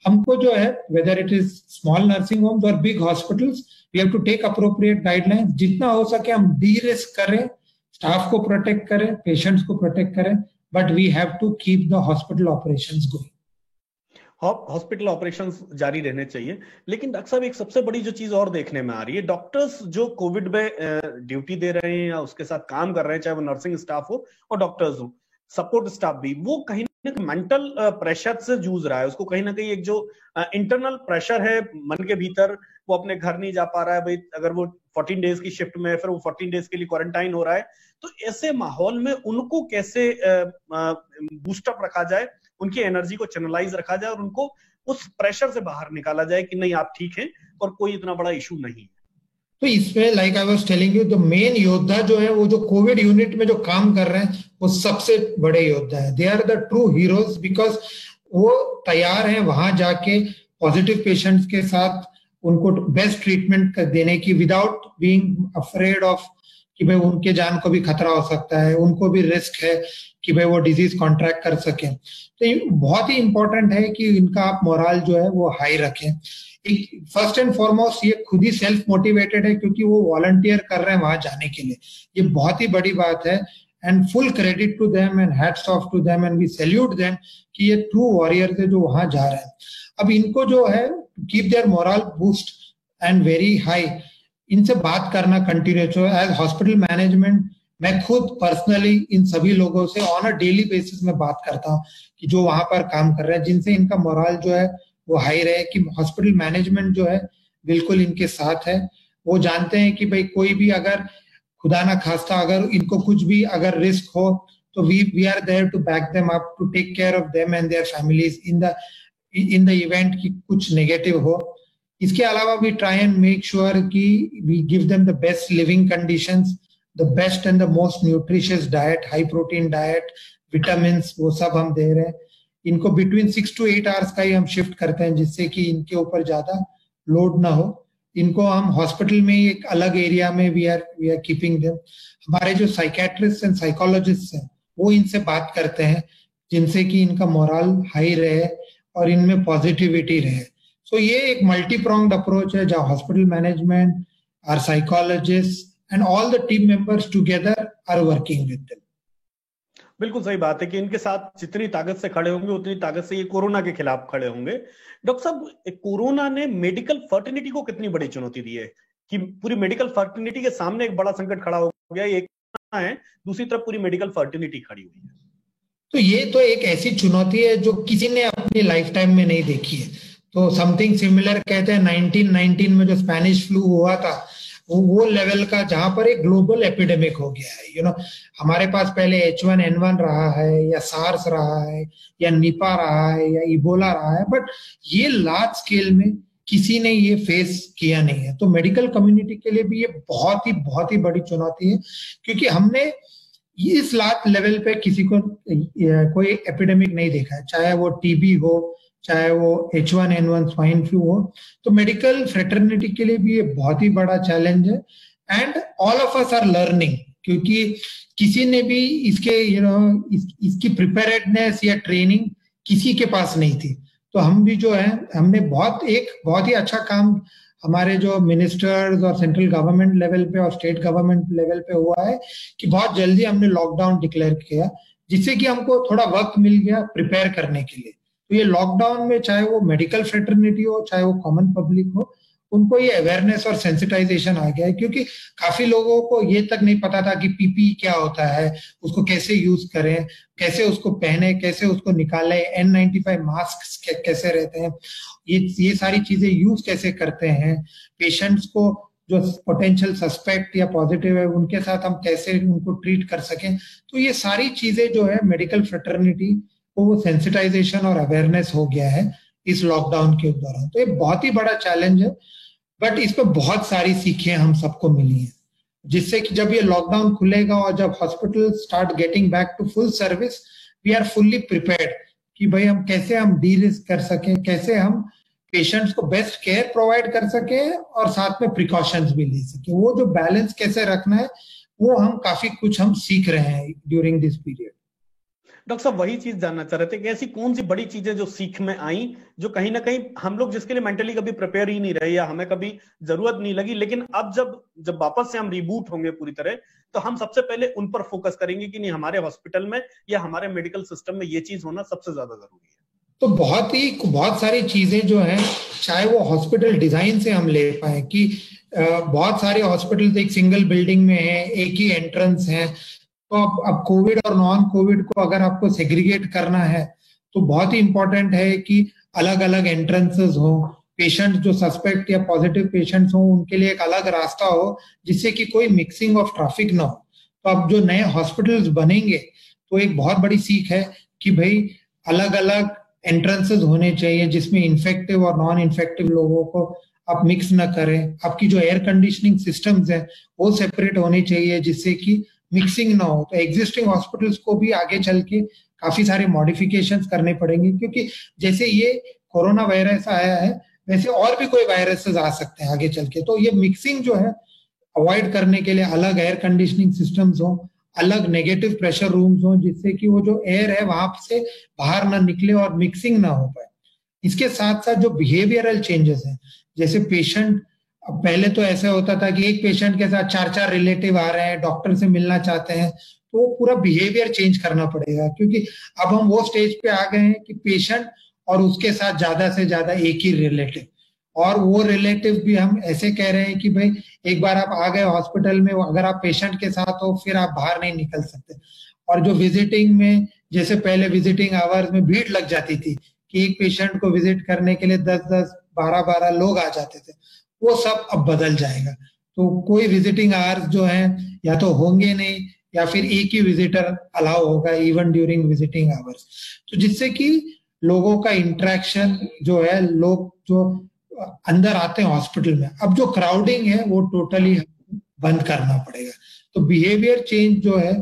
हमको जो है whether it is small nursing homes और big hospitals, we have to take appropriate guidelines. जितना हो सके हम डी-रिस्क करें, स्टाफ को प्रोटेक्ट करें, पेशेंट्स को प्रोटेक्ट करें, but we have to keep the hospital operations going. Hospital operations जारी रहने चाहिए। लेकिन डॉक्टर साहब, एक सबसे बड़ी जो चीज और देखने में आ रही है, डॉक्टर्स जो कोविड में ड्यूटी दे रहे हैं या उसके साथ काम कर रहे हैं, चाहे वो नर्सिंग स्टाफ हो और डॉक्टर्स हो, सपोर्ट स्टाफ भी, वो कहीं ना कहीं मेंटल प्रेशर से जूझ रहा है। उसको कहीं ना कहीं एक जो इंटरनल प्रेशर है मन के भीतर, वो अपने घर नहीं जा पा रहा है। भाई अगर वो 14 डेज की शिफ्ट में है, फिर वो 14 डेज के लिए क्वारंटाइन हो रहा है। तो ऐसे माहौल में उनको कैसे बूस्टअप रखा जाए, उनकी एनर्जी को चैनलाइज रखा जाए और उनको उस प्रेशर से बाहर निकाला जाए कि नहीं, आप ठीक हैं और कोई इतना बड़ा इशू नहीं है। तो इसमें like I was telling you, the main योद्धा जो है, वो जो कोविड यूनिट में जो काम कर रहे हैं, वो सबसे बड़े योद्धा है। They are the true heroes, because वो तैयार हैं वहां जाके पॉजिटिव पेशेंट्स के साथ उनको बेस्ट ट्रीटमेंट देने की, विदाउट बीइंग अफ्रेड ऑफ कि भाई उनके जान को भी खतरा हो सकता है, उनको भी रिस्क है कि भाई वो डिजीज कॉन्ट्रैक्ट कर सके। तो ये बहुत ही इंपॉर्टेंट है कि इनका आप मोरल जो है वो हाई रखें। फर्स्ट एंड फॉरमोस्ट ये खुद ही सेल्फ मोटिवेटेड है, क्योंकि वो वॉलंटियर कर रहे हैं वहां जाने के लिए। ये बहुत ही बड़ी बात है, and full credit to them and hats off to them and we salute them कि ये ट्रू वॉरियर्स है जो वहां जा रहे हैं। अब इनको जो है keep their moral boost and very high, इनसे बात करना कंटिन्यूस। एज हॉस्पिटल मैनेजमेंट मैं खुद पर्सनली इन सभी लोगों से ऑन अ डेली बेसिस में बात करता हूँ कि जो वहां पर काम कर रहे हैं, जिनसे इनका मोरल जो है वो हाई रहे, कि हॉस्पिटल मैनेजमेंट जो है बिल्कुल इनके साथ है। वो जानते हैं कि भाई कोई भी अगर खुदा ना खास्ता अगर इनको कुछ भी अगर रिस्क हो, तो we are there to back them up, to take care of them and their families in the event की कुछ नेगेटिव हो। इसके अलावा we try and make sure कि we give them the best living conditions, the best and the most nutritious diet, high protein diet, vitamin, वो सब हम दे रहे हैं। इनको बिटवीन 6 to 8 आवर्स का ही हम शिफ्ट करते हैं, जिससे कि इनके ऊपर ज्यादा लोड ना हो। इनको हम हॉस्पिटल में एक अलग एरिया में वी आर कीपिंग देम। हमारे जो साइकेट्रिस्ट एंड साइकोलॉजिस्ट हैं वो इनसे बात करते हैं, जिनसे कि इनका मोरल हाई रहे और इनमें पॉजिटिविटी रहे। सो ये एक मल्टी प्रोंग्ड अप्रोच है, जहाँ hospital management, our psychologist and all the team members together are working with them. बिल्कुल सही बात है कि इनके साथ जितनी ताकत से खड़े होंगे उतनी ताकत से ये कोरोना के खिलाफ खड़े होंगे। डॉक्टर साहब, कोरोना ने मेडिकल फर्टिलिटी को कितनी बड़ी चुनौती दी है कि पूरी मेडिकल फर्टिलिटी के सामने एक बड़ा संकट खड़ा हो गया। एक है, दूसरी तरफ पूरी मेडिकल फर्टिलिटी खड़ी हुई है। तो ये तो एक ऐसी चुनौती है जो किसी ने अपनी लाइफ टाइम में नहीं देखी है। तो समथिंग सिमिलर कहते हैं 1919 में जो स्पेनिश फ्लू हुआ था, वो लेवल का, जहां पर एक ग्लोबल एपिडेमिक हो गया है। हमारे पास पहले H1N1 रहा है, या सार्स रहा है, या निपा रहा है, या इबोला रहा है, बट ये लार्ज स्केल में किसी ने ये फेस किया नहीं है। तो मेडिकल कम्युनिटी के लिए भी ये बहुत ही बड़ी चुनौती है, क्योंकि हमने इस लार्ज लेवल पे किसी को कोई एपिडेमिक नहीं देखा है, चाहे वो टीबी हो, चाहे वो H1N1 स्वाइन फ्लू हो। तो मेडिकल फ्रेटर्निटी के लिए भी ये बहुत ही बड़ा चैलेंज है, and all of us are learning, क्योंकि किसी ने भी इसके इसकी प्रिपेयर्डनेस या ट्रेनिंग किसी के पास नहीं थी। तो हम भी जो है, हमने बहुत ही अच्छा काम हमारे जो मिनिस्टर्स और सेंट्रल गवर्नमेंट लेवल पे और स्टेट गवर्नमेंट लेवल पे हुआ है कि बहुत जल्दी हमने लॉकडाउन डिक्लेयर किया, जिससे कि हमको थोड़ा वक्त मिल गया प्रिपेयर करने के लिए। तो ये लॉकडाउन में चाहे वो मेडिकल फ्रेटर्निटी हो, चाहे वो कॉमन पब्लिक हो, उनको ये अवेयरनेस और सेंसिटाइजेशन आ गया है, क्योंकि काफी लोगों को ये तक नहीं पता था कि पीपी क्या होता है, उसको कैसे यूज करें, कैसे उसको पहने, कैसे उसको निकालें, N95 मास्क कैसे रहते हैं, ये सारी चीजें यूज कैसे करते हैं, पेशेंट्स को जो पोटेंशियल सस्पेक्ट या पॉजिटिव है उनके साथ हम कैसे उनको ट्रीट कर सकें। तो ये सारी चीजें जो है मेडिकल फ्रेटर्निटी को वो सेंसिटाइजेशन और अवेयरनेस हो गया है इस लॉकडाउन के दौरान। तो ये बहुत ही बड़ा चैलेंज है, बट इस पर बहुत सारी सीखें हम सबको मिली हैं, जिससे कि जब ये लॉकडाउन खुलेगा और जब hospital start getting back to full service, we are fully prepared कि भाई हम कैसे हम डी रिस्क कर सकें, कैसे हम पेशेंट्स को बेस्ट केयर प्रोवाइड कर सकें और साथ में प्रिकॉशंस भी ले सकें। वो जो बैलेंस कैसे रखना है, वो हम काफी कुछ हम सीख रहे हैं ड्यूरिंग दिस पीरियड। डॉक्टर साहब, वही चीज जानना चाह रहे थे कि ऐसी कौन सी बड़ी चीजें जो सीख में आई, जो कहीं ना कहीं हम लोग जिसके लिए मेंटली कभी प्रिपेयर ही नहीं रहे या हमें कभी जरूरत नहीं लगी, लेकिन अब जब वापस से हम रिबूट होंगे पूरी तरह, तो हम सबसे पहले उन पर फोकस करेंगे कि नहीं, हमारे हॉस्पिटल में या हमारे मेडिकल सिस्टम में ये चीज होना सबसे ज्यादा जरूरी है। तो बहुत सारी चीजें जो है, चाहे वो हॉस्पिटल डिजाइन से हम ले पाए कि बहुत सारे हॉस्पिटल एक सिंगल बिल्डिंग में है, एक ही एंट्रेंस है, तो अब कोविड और नॉन कोविड को अगर आपको सेग्रीगेट करना है तो बहुत ही इंपॉर्टेंट है कि अलग अलग एंट्रेंसेस हो, पेशेंट जो सस्पेक्ट या पॉजिटिव पेशेंट्स हो उनके लिए एक अलग रास्ता हो जिससे कि कोई मिक्सिंग ऑफ ट्रैफिक ना हो। तो अब जो नए हॉस्पिटल्स बनेंगे तो एक बहुत बड़ी सीख है कि भाई अलग अलग एंट्रेंसेस होने चाहिए जिसमें इन्फेक्टिव और नॉन इन्फेक्टिव लोगों को आप मिक्स ना करें। आपकी जो एयर कंडीशनिंग सिस्टम्स है वो सेपरेट होनी चाहिए जिससे कि मिक्सिंग ना हो। तो एग्जिस्टिंग हॉस्पिटल्स को भी आगे चल के काफी सारे मॉडिफिकेशंस करने पड़ेंगे, क्योंकि जैसे ये कोरोना वायरस आया है वैसे और भी कोई वायरसेस आ सकते हैं आगे चल के। तो ये मिक्सिंग जो है अवॉइड करने के लिए अलग एयर कंडीशनिंग सिस्टम्स हो, अलग नेगेटिव प्रेशर रूम्स हो जिससे कि वो जो एयर है वहां से बाहर ना निकले और मिक्सिंग ना हो पाए। इसके साथ साथ जो बिहेवियरल चेंजेस हैं, जैसे पेशेंट, पहले तो ऐसा होता था कि एक पेशेंट के साथ 4-4 रिलेटिव आ रहे हैं, डॉक्टर से मिलना चाहते हैं, तो पूरा बिहेवियर चेंज करना पड़ेगा, क्योंकि अब हम वो स्टेज पे आ गए हैं कि पेशेंट और उसके साथ ज्यादा से ज्यादा एक ही रिलेटिव, और वो रिलेटिव भी हम ऐसे कह रहे हैं कि भाई एक बार आप आ गए हॉस्पिटल में, अगर आप पेशेंट के साथ हो फिर आप बाहर नहीं निकल सकते। और जो विजिटिंग में, जैसे पहले विजिटिंग आवर्स में भीड़ लग जाती थी कि एक पेशेंट को विजिट करने के लिए 10-10, 12-12 लोग आ जाते थे, वो सब अब बदल जाएगा। तो कोई विजिटिंग आवर्स जो है या तो होंगे नहीं या फिर एक ही विजिटर अलाउ होगा इवन ड्यूरिंग विजिटिंग आवर्स, तो जिससे कि लोगों का इंटरेक्शन जो है, लोग जो अंदर आते हैं हॉस्पिटल में, अब जो क्राउडिंग है वो टोटली बंद करना पड़ेगा। तो बिहेवियर चेंज जो है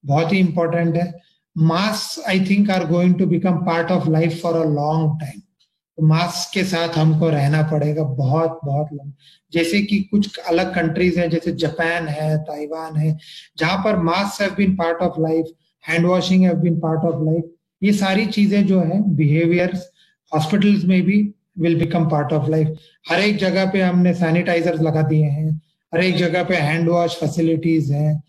बहुत ही इंपॉर्टेंट है। Mask I think are going to become part of life for a long time. तो मास्क के साथ हमको रहना पड़ेगा बहुत बहुत लंबा। जैसे कि कुछ अलग कंट्रीज हैं, जैसे जापान है, ताइवान है, जहां पर mask have been part of life, hand washing have been part of life. ये सारी चीजें जो है बिहेवियर्स हॉस्पिटल्स में भी will become part of life. हर एक जगह पे हमने सैनिटाइजर्स लगा दिए हैं, हर एक जगह पे हैंड वॉश फैसिलिटीज हैं।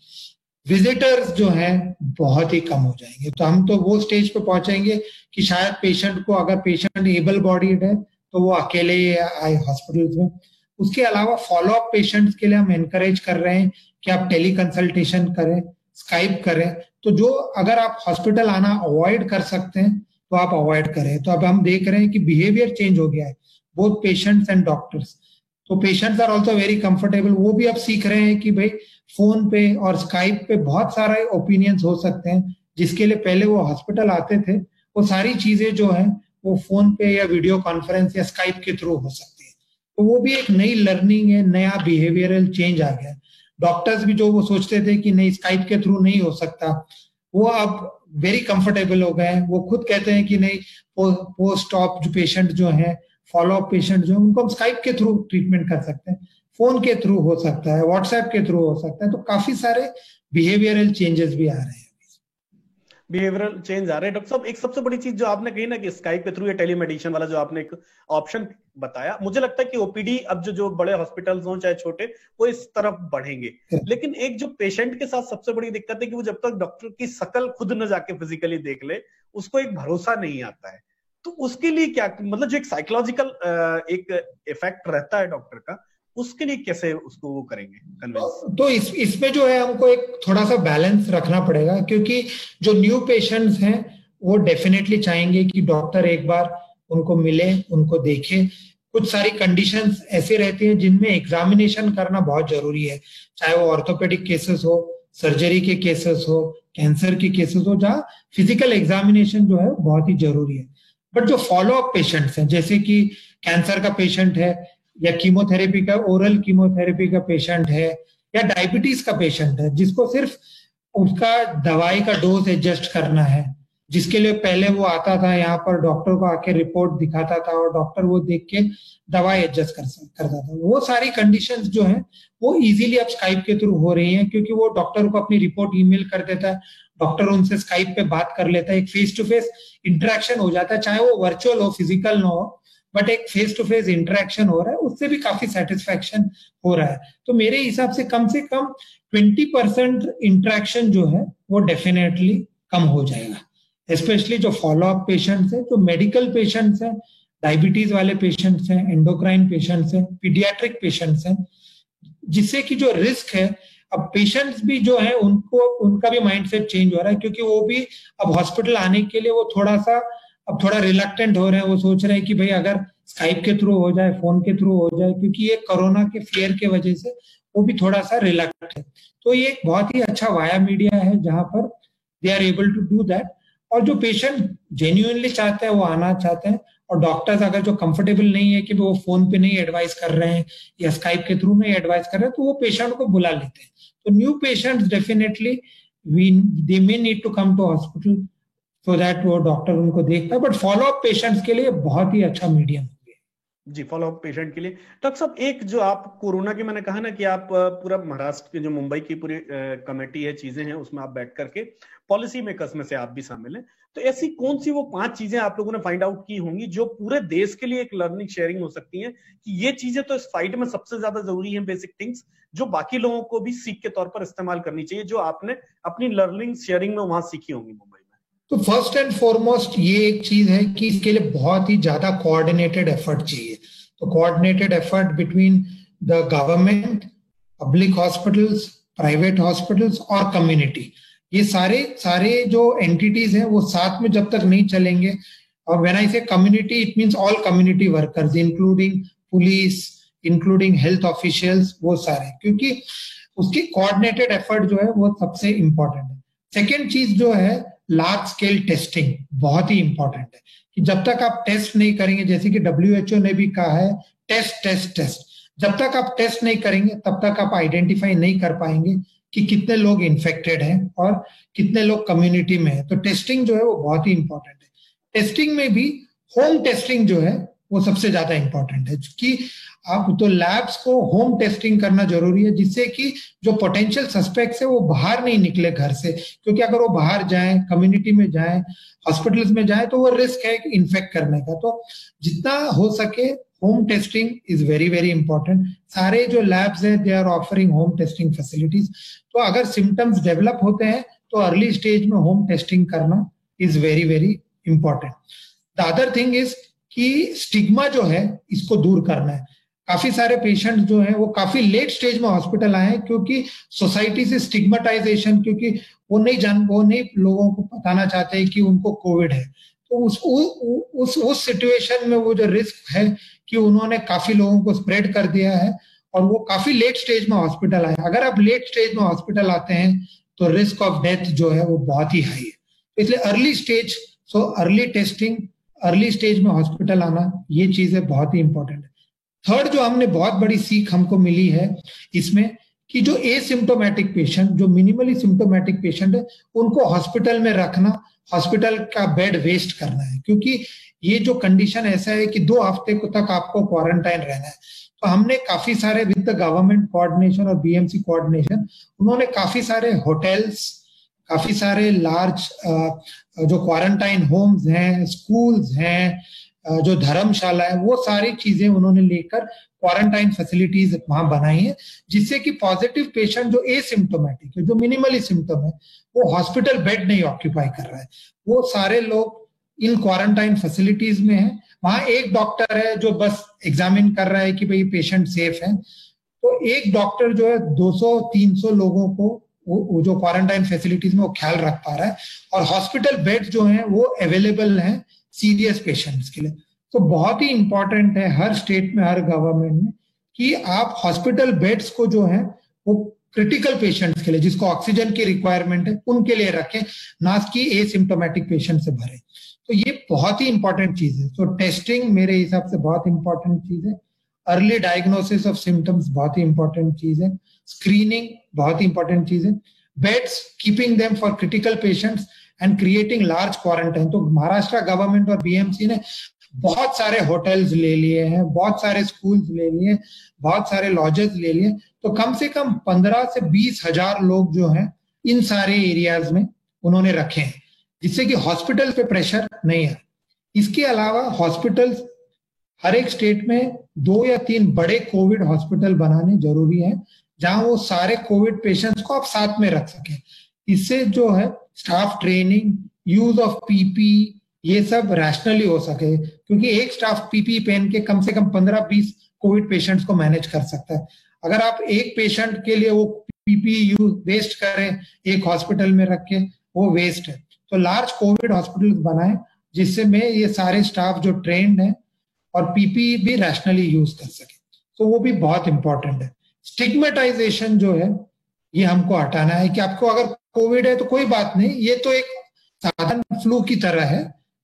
विजिटर्स जो हैं बहुत ही कम हो जाएंगे। तो हम तो वो स्टेज पे पहुंचेंगे कि शायद पेशेंट को, अगर पेशेंट एबल बॉडीड है तो वो अकेले ही आए हॉस्पिटल्स में। उसके अलावा फॉलो अप पेशेंट्स के लिए हम एनकरेज कर रहे हैं कि आप टेली कंसल्टेशन करें, स्काइप करें। तो जो अगर आप हॉस्पिटल आना अवॉइड कर सकते हैं तो आप अवॉइड करें। तो अब हम देख रहे हैं कि बिहेवियर चेंज हो गया है बोथ पेशेंट्स एंड डॉक्टर्स। तो patients are also very comfortable. वो भी अब सीख रहे हैं कि भाई फोन पे और स्काइप पे बहुत सारे ओपिनियंस हो सकते हैं, जिसके लिए पहले वो हॉस्पिटल आते थे, वो सारी चीजें जो है वो फोन पे या वीडियो कॉन्फ्रेंस या स्काइप के थ्रू हो सकती है। तो वो भी एक नई लर्निंग है, नया बिहेवियरल चेंज आ गया। डॉक्टर्स भी जो वो सोचते थे कि नहीं स्काइप के थ्रू नहीं हो सकता, वो अब वेरी कंफर्टेबल हो गए हैं। वो खुद कहते हैं कि नहीं, पोस्ट ऑप जो पेशेंट जो है, फॉलो अप पेशेंट जो है, उनको हम स्काइप के थ्रू ट्रीटमेंट कर सकते हैं, फोन के थ्रू हो सकता है, व्हाट्सएप के थ्रू हो सकता है। तो काफी सारे बिहेवियरल चेंजेस भी आ रहे हैं। बिहेवियरल चेंज आ रहे हैं। डॉक्टर साहब, एक सबसे बड़ी चीज जो आपने कही ना कि स्काइप के थ्रू या टेलीमेडिसिन वाला जो आपने एक ऑप्शन बताया, मुझे लगता है कि ओपीडी अब जो बड़े हॉस्पिटल्स हों चाहे छोटे, वो इस तरफ बढ़ेंगे। लेकिन एक जो पेशेंट के साथ सबसे बड़ी दिक्कत है कि वो जब तक डॉक्टर की शकल खुद न जाके फिजिकली देख ले, उसको एक भरोसा नहीं आता है। तो उसके लिए क्या, मतलब जो एक साइकोलॉजिकल एक इफेक्ट रहता है डॉक्टर का, उसके लिए कैसे उसको वो करेंगे कन्विंस? तो इसमें जो है हमको एक थोड़ा सा बैलेंस रखना पड़ेगा, क्योंकि जो न्यू पेशेंट्स हैं वो डेफिनेटली चाहेंगे कि डॉक्टर एक बार उनको मिले, उनको देखे। कुछ सारी कंडीशंस ऐसे रहती हैं जिनमें एग्जामिनेशन करना बहुत जरूरी है, चाहे वो ऑर्थोपेडिक केसेस हो, सर्जरी के केसेस हो, कैंसर के केसेस हो, जहाँ फिजिकल एग्जामिनेशन जो है बहुत ही जरूरी है। बट जो फॉलो अप पेशेंट्स हैं, जैसे कि कैंसर का पेशेंट है, या कीमोथेरेपी का, ओरल कीमोथेरेपी का पेशेंट है, या डायबिटीज का पेशेंट है जिसको सिर्फ उसका दवाई का डोज एडजस्ट करना है, जिसके लिए पहले वो आता था यहाँ पर, डॉक्टर को आके रिपोर्ट दिखाता था और डॉक्टर वो देख के दवाई एडजस्ट करता था। वो सारी कंडीशंस जो है वो इजीली अब स्काइप के थ्रू हो रही हैं, क्योंकि वो डॉक्टर को अपनी रिपोर्ट ईमेल कर देता है, डॉक्टर उनसे स्काइप पे बात कर लेता है, एक फेस टू फेस इंटरेक्शन हो जाता है, चाहे वो वर्चुअल हो, फिजिकल ना हो, बट एक फेस टू फेस इंटरेक्शन हो रहा है, उससे भी काफी सेटिस्फेक्शन हो रहा है। तो मेरे हिसाब से कम 20% इंटरेक्शन जो है वो डेफिनेटली कम हो जाएगा। स्पेशली जो फॉलोअप पेशेंट्स हैं, जो मेडिकल पेशेंट्स हैं, डायबिटीज वाले पेशेंट्स हैं, एंडोक्राइन पेशेंट्स हैं, पीडियाट्रिक पेशेंट्स हैं, जिससे कि जो रिस्क है, अब पेशेंट्स भी जो है उनको उनका भी माइंडसेट चेंज हो रहा है, क्योंकि वो भी अब हॉस्पिटल आने के लिए वो थोड़ा रिलक्टेंट हो रहे हैं। वो सोच रहे हैं कि भाई अगर स्काइप के थ्रू हो जाए, फोन के थ्रू हो जाए, क्योंकि ये कोरोना के फियर के वजह से वो भी थोड़ा सा रिलक्टेंट है। तो ये एक बहुत ही अच्छा वाया मीडिया है जहां पर they are able to do that. और जो पेशेंट जेन्युइनली चाहते हैं वो आना चाहते हैं, और डॉक्टर्स अगर जो कंफर्टेबल नहीं है कि वो फोन पे नहीं एडवाइस कर रहे हैं या स्काइप के थ्रू नहीं एडवाइस कर रहे हैं, तो वो पेशेंट को बुला लेते हैं। तो new patients definitely they may need to come to hospital so that वो डॉक्टर उनको देख पाए, बट फॉलो अप पेशेंट्स के लिए बहुत ही अच्छा मीडियम हो गया। जी, फॉलो अप पेशेंट के लिए। डॉक्टर साहब, एक जो आप कोरोना की, मैंने कहा ना कि आप पूरा महाराष्ट्र के जो मुंबई की पूरी कमेटी है, चीजें हैं, उसमें आप बैठ करके पॉलिसी मेकर्स में से आप भी शामिल हैं, तो ऐसी कौन सी वो 5 चीजें आप लोगों ने फाइंड आउट की होंगी जो पूरे देश के लिए एक लर्निंग शेयरिंग हो सकती है कि ये चीजें तो इस फाइट में सबसे ज्यादा जरूरी है, बेसिक थिंग्स जो बाकी लोगों को भी सीख के तौर पर इस्तेमाल करनी चाहिए, जो आपने अपनी लर्निंग शेयरिंग में वहां सीखी होंगी मुंबई में? तो फर्स्ट एंड फॉरमोस्ट ये एक चीज है कि इसके लिए बहुत ही ज्यादा कोऑर्डिनेटेड एफर्ट चाहिए। तो coordinated effort between the government, public hospitals, private hospitals और कम्युनिटी, ये सारे जो एंटिटीज हैं वो साथ में जब तक नहीं चलेंगे, और व्हेन आई से community it means all community workers including police, including health officials, वो सारे, क्योंकि उसकी कोऑर्डिनेटेड एफर्ट जो है वो सबसे इंपॉर्टेंट है। सेकेंड चीज जो है लार्ज स्केल टेस्टिंग, बहुत ही इंपॉर्टेंट है कि जब तक आप टेस्ट नहीं करेंगे, जैसे कि WHO ने भी कहा है टेस्ट टेस्ट टेस्ट, जब तक आप टेस्ट नहीं करेंगे तब तक आप आइडेंटिफाई नहीं कर पाएंगे कि कितने लोग इन्फेक्टेड हैं और कितने लोग कम्युनिटी में है। तो टेस्टिंग जो है वो बहुत ही इंपॉर्टेंट है। टेस्टिंग में भी होम टेस्टिंग जो है वो सबसे ज्यादा इंपॉर्टेंट है कि आप तो लैब्स को होम टेस्टिंग करना जरूरी है, जिससे कि जो पोटेंशियल सस्पेक्ट्स है वो बाहर नहीं निकले घर से, क्योंकि अगर वो बाहर जाएं, कम्युनिटी में जाएं, हॉस्पिटल्स में जाएं, तो वो रिस्क है इन्फेक्ट करने का। तो जितना हो सके home testing is very very important. सारे जो लैब्स है they are offering home testing facilities. तो अगर सिम्टम्स डेवलप होते हैं तो अर्ली स्टेज में होम टेस्टिंग करना is very very important. The other thing is कि स्टिग्मा जो है इसको दूर करना है। काफी सारे पेशेंट जो हैं वो काफी लेट स्टेज में हॉस्पिटल आए हैं क्योंकि सोसाइटी से स्टिग्मेटाइजेशन, क्योंकि वो नहीं लोगों को बताना चाहते कि उनको कोविड है। तो उस सिचुएशन में वो जो रिस्क है कि उन्होंने काफी लोगों को स्प्रेड कर दिया है और वो काफी लेट स्टेज में हॉस्पिटल आए। अगर आप लेट स्टेज में हॉस्पिटल आते हैं तो रिस्क ऑफ डेथ जो है वो बहुत ही हाई है। इसलिए early stage, so early testing, early stage में हॉस्पिटल आना, ये चीजें बहुत ही इंपॉर्टेंट है। थर्ड जो हमने बहुत बड़ी सीख हमको मिली है इसमें कि जो एसिम्प्टोमेटिक पेशेंट, जो मिनिमली सिम्प्टोमेटिक पेशेंट है, उनको हॉस्पिटल में रखना, हॉस्पिटल का बेड वेस्ट करना है, क्योंकि ये जो कंडीशन ऐसा है कि 2 हफ्ते तक आपको क्वारंटाइन रहना है। तो हमने काफी सारे विद द गवर्नमेंट कोऑर्डिनेशन और BMC कोऑर्डिनेशन, उन्होंने काफी सारे होटल्स, काफी सारे लार्ज जो क्वारंटाइन होम्स हैं, स्कूल्स हैं, जो धर्मशाला है, वो सारी चीजें उन्होंने लेकर क्वारंटाइन फैसिलिटीज वहां बनाई है, जिससे कि पॉजिटिव पेशेंट जो एसिम्प्टोमेटिक है, जो मिनिमली सिम्टम है, वो हॉस्पिटल बेड नहीं ऑक्यूपाई कर रहा है। वो सारे लोग इन क्वारंटाइन फैसिलिटीज में है। वहां एक डॉक्टर है जो बस एग्जामिन कर रहा है कि भाई पेशेंट सेफ है। तो एक डॉक्टर जो है 200-300 लोगों को वो जो क्वारंटाइन फैसिलिटीज में वो ख्याल रख पा रहा है, और हॉस्पिटल बेड जो है वो अवेलेबल है सीरियस पेशेंट्स के लिए। तो बहुत ही इंपॉर्टेंट है हर स्टेट में, हर गवर्नमेंट में, कि आप हॉस्पिटल बेड्स को जो है वो क्रिटिकल पेशेंट्स के लिए, जिसको ऑक्सीजन की रिक्वायरमेंट है, उनके लिए रखें, ना कि एसिम्प्टोमेटिक पेशेंट से भरे। तो ये बहुत ही इंपॉर्टेंट चीज है। तो टेस्टिंग मेरे हिसाब से बहुत इंपॉर्टेंट चीज है। अर्ली डायग्नोसिस ऑफ सिम्टम्स बहुत ही इंपॉर्टेंट चीज है। स्क्रीनिंग बहुत ही इंपॉर्टेंट चीज है। Beds, keeping them for critical patients and creating large quarantine. तो महाराष्ट्र गवर्नमेंट और BMC ने बहुत सारे होटल्स ले लिए हैं, बहुत सारे स्कूल्स ले लिए, बहुत सारे लॉजेस ले लिए। तो कम से कम 15 से 20 हजार लोग जो हैं इन सारे एरियाज में उन्होंने रखे हैं, जिससे कि हॉस्पिटल पे प्रेशर नहीं है। इसके अलावा हॉस्पिटल्स हर एक स्टेट में 2 या 3 बड़े कोविड हॉस्पिटल बनाने जरूरी है, जहां वो सारे कोविड पेशेंट्स को आप साथ में रख सके। इससे जो है staff training, use of PP, ये सब रैशनली हो सके, क्योंकि एक स्टाफ पीपी पहन के कम से कम 15-20 कोविड पेशेंट्स को मैनेज कर सकता है। अगर आप एक पेशेंट के लिए वो पीपी यूज वेस्ट करें एक हॉस्पिटल में रख के, वो वेस्ट है। तो लार्ज कोविड हॉस्पिटल बनाए जिससे में ये सारे स्टाफ जो ट्रेंड है और पीपी भी रैशनली यूज कर सके, तो वो भी बहुत इंपॉर्टेंट है। स्टिग्मेटाइजेशन जो है ये हमको हटाना है कि आपको अगर कोविड है तो कोई बात नहीं, ये तो एक साधारण फ्लू की तरह है।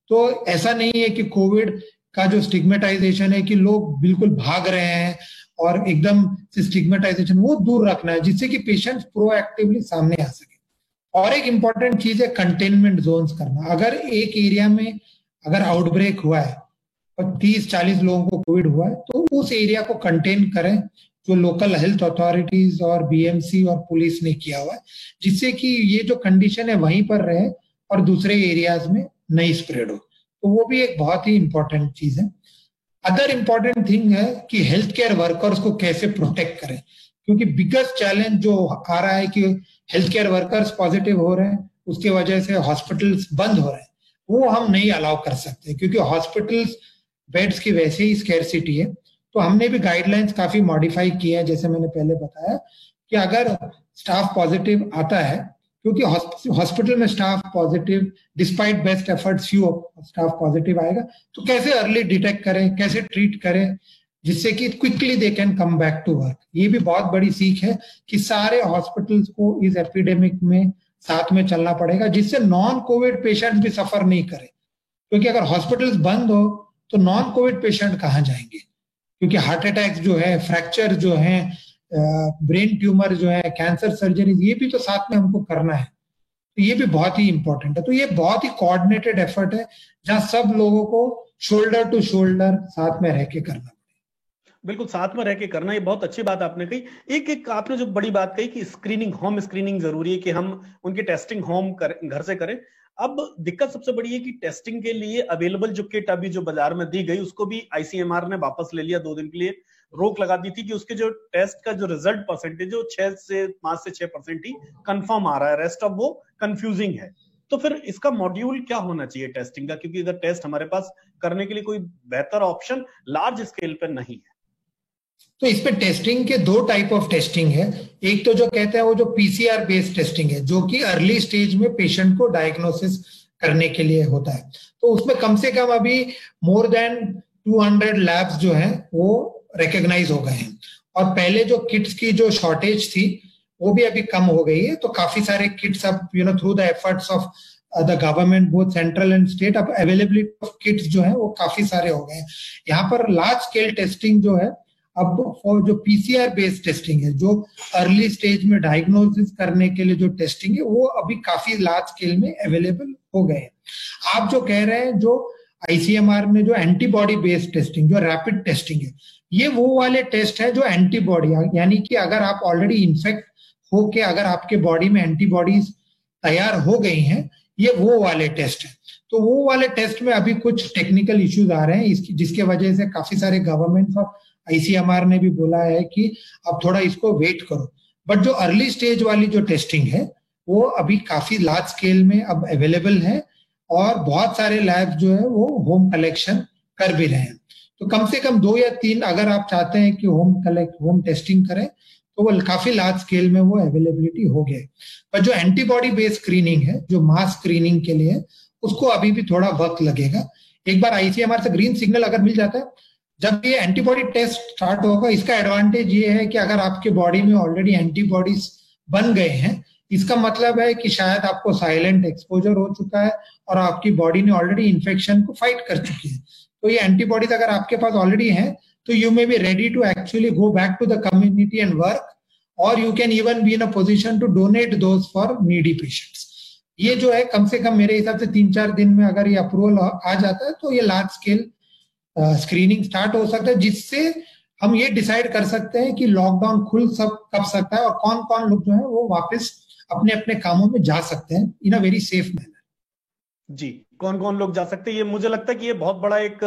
तो ऐसा नहीं है कि कोविड का जो स्टिग्मेटाइजेशन है कि लोग बिल्कुल भाग रहे हैं और एकदम से स्टिग्मेटाइजेशन, वो दूर रखना है जिससे कि पेशेंट प्रोएक्टिवली सामने आ सके। और एक इंपॉर्टेंट चीज है कंटेनमेंट जोन्स करना। अगर एक एरिया में अगर आउटब्रेक हुआ है और 30-40 लोगों को कोविड हुआ है तो उस एरिया को कंटेन करें, जो लोकल हेल्थ अथॉरिटीज और बीएमसी और पुलिस ने किया हुआ है, जिससे कि ये जो कंडीशन है वहीं पर रहे और दूसरे एरियाज में नहीं स्प्रेड हो। तो वो भी एक बहुत ही इंपॉर्टेंट चीज है। अदर इंपॉर्टेंट थिंग है कि हेल्थ केयर वर्कर्स को कैसे प्रोटेक्ट करें, क्योंकि बिगेस्ट चैलेंज जो आ रहा है कि हेल्थ केयर वर्कर्स पॉजिटिव हो रहे हैं, उसके वजह से हॉस्पिटल्स बंद हो रहे हैं, वो हम नहीं अलाउ कर सकते क्योंकि हॉस्पिटल्स बेड्स की वैसे ही स्कैरसिटी है। तो हमने भी गाइडलाइंस काफी मॉडिफाई किए हैं, जैसे मैंने पहले बताया कि अगर स्टाफ पॉजिटिव आता है, क्योंकि हॉस्पिटल में staff positive despite best efforts few staff positive आएगा, तो कैसे अर्ली डिटेक्ट करें, कैसे ट्रीट करें जिससे कि quickly they can come back to work. ये भी बहुत बड़ी सीख है कि सारे हॉस्पिटल्स को इस एपिडेमिक में साथ में चलना पड़ेगा, जिससे नॉन कोविड पेशेंट्स भी सफर नहीं करें। क्योंकि अगर हॉस्पिटल्स बंद हो तो नॉन कोविड पेशेंट कहाँ जाएंगे, क्योंकि हार्ट अटैक्स जो है, फ्रैक्चर जो है, ब्रेन ट्यूमर जो है, कैंसर सर्जरीज, ये भी तो साथ में हमको करना है। तो ये भी बहुत ही इंपॉर्टेंट है। तो ये बहुत ही कोऑर्डिनेटेड एफर्ट है जहां सब लोगों को शोल्डर टू शोल्डर साथ में रह के करना। बिल्कुल साथ में रह के करना, ये बहुत अच्छी बात आपने कही। एक आपने जो बड़ी बात कही कि स्क्रीनिंग, होम स्क्रीनिंग जरूरी है कि हम उनकी टेस्टिंग घर से करें। अब दिक्कत सबसे बड़ी है कि टेस्टिंग के लिए अवेलेबल जो किट अभी जो बाजार में दी गई उसको भी आईसीएमआर ने वापस ले लिया। 2 दिन के लिए रोक लगा दी थी कि उसके जो टेस्ट का जो रिजल्ट परसेंटेज है 5 से 6% ही कंफर्म आ रहा है, रेस्ट ऑफ वो कंफ्यूजिंग है। तो फिर इसका मॉड्यूल क्या होना चाहिए टेस्टिंग का, क्योंकि अगर टेस्ट हमारे पास करने के लिए कोई बेहतर ऑप्शन लार्ज स्केल पर नहीं है। तो इस पे टेस्टिंग के 2 टाइप ऑफ टेस्टिंग है। एक तो जो कहते हैं वो जो पीसीआर बेस्ड टेस्टिंग है, जो कि अर्ली स्टेज में पेशेंट को डायग्नोसिस करने के लिए होता है। तो उसमें कम से कम अभी मोर देन 200 लैब्स जो हैं वो रिकॉग्नाइज हो गए हैं। और पहले जो किट्स की जो शॉर्टेज थी वो भी अभी कम हो गई है। तो काफी सारे किट्स अब through the efforts of the government both central and state, अब अवेलेबिलिटी ऑफ किट्स जो है वो काफी सारे हो गए हैं। यहाँ पर लार्ज स्केल टेस्टिंग जो है, अब फॉर जो पीसीआर बेस्ड टेस्टिंग है, जो अर्ली स्टेज में डायग्नोसिस करने के लिए जो टेस्टिंग है, वो अभी काफी लार्ज स्केल में अवेलेबल हो गए हैं। आप जो कह रहे हैं, जो आईसीएमआर में जो एंटीबॉडी बेस्ड टेस्टिंग, जो रैपिड टेस्टिंग है, ये वो वाले टेस्ट है जो एंटीबॉडी, यानी कि अगर आप ऑलरेडी इन्फेक्ट होके अगर आपके बॉडी में एंटीबॉडीज तैयार हो गई हैं, ये वो वाले टेस्ट है। तो वो वाले टेस्ट में अभी कुछ टेक्निकल इश्यूज आ रहे हैं, जिसके वजह से काफी सारे गवर्नमेंट और आईसीएमआर ने भी बोला है कि अब थोड़ा इसको वेट करो। बट जो अर्ली स्टेज वाली जो टेस्टिंग है वो अभी काफी लार्ज स्केल में अब अवेलेबल है और बहुत सारे लैब जो है वो होम कलेक्शन कर भी रहे हैं। तो कम से कम 2 या 3 अगर आप चाहते हैं कि होम टेस्टिंग करें तो वो काफी लार्ज स्केल में वो अवेलेबिलिटी हो गया है। पर जो एंटीबॉडी बेस्ड स्क्रीनिंग है, जो मास स्क्रीनिंग के लिए, उसको अभी भी थोड़ा वक्त लगेगा। एक बार आईसीएमआर से ग्रीन सिग्नल अगर मिल जाता है, जब ये एंटीबॉडी टेस्ट स्टार्ट होगा, इसका एडवांटेज ये है कि अगर आपके बॉडी में ऑलरेडी एंटीबॉडीज बन गए हैं, इसका मतलब है कि शायद आपको साइलेंट एक्सपोजर हो चुका है और आपकी बॉडी ने ऑलरेडी इन्फेक्शन को फाइट कर चुकी है। तो ये एंटीबॉडीज अगर आपके पास ऑलरेडी है तो you may be ready to actually go back to the community and work, और you can even be in a position to donate those for needy patients. ये जो है कम से कम मेरे हिसाब से 3-4 दिन में अगर ये अप्रूवल आ जाता है तो ये लार्ज स्केल स्क्रीनिंग स्टार्ट हो सकता है, जिससे हम ये डिसाइड कर सकते हैं कि लॉकडाउन कब सकता है और कौन कौन लोग जो है वो वापस अपने अपने कामों में जा सकते हैं इन अ वेरी सेफ मैनर। जी, कौन कौन लोग जा सकते हैं, ये मुझे लगता है कि ये बहुत बड़ा एक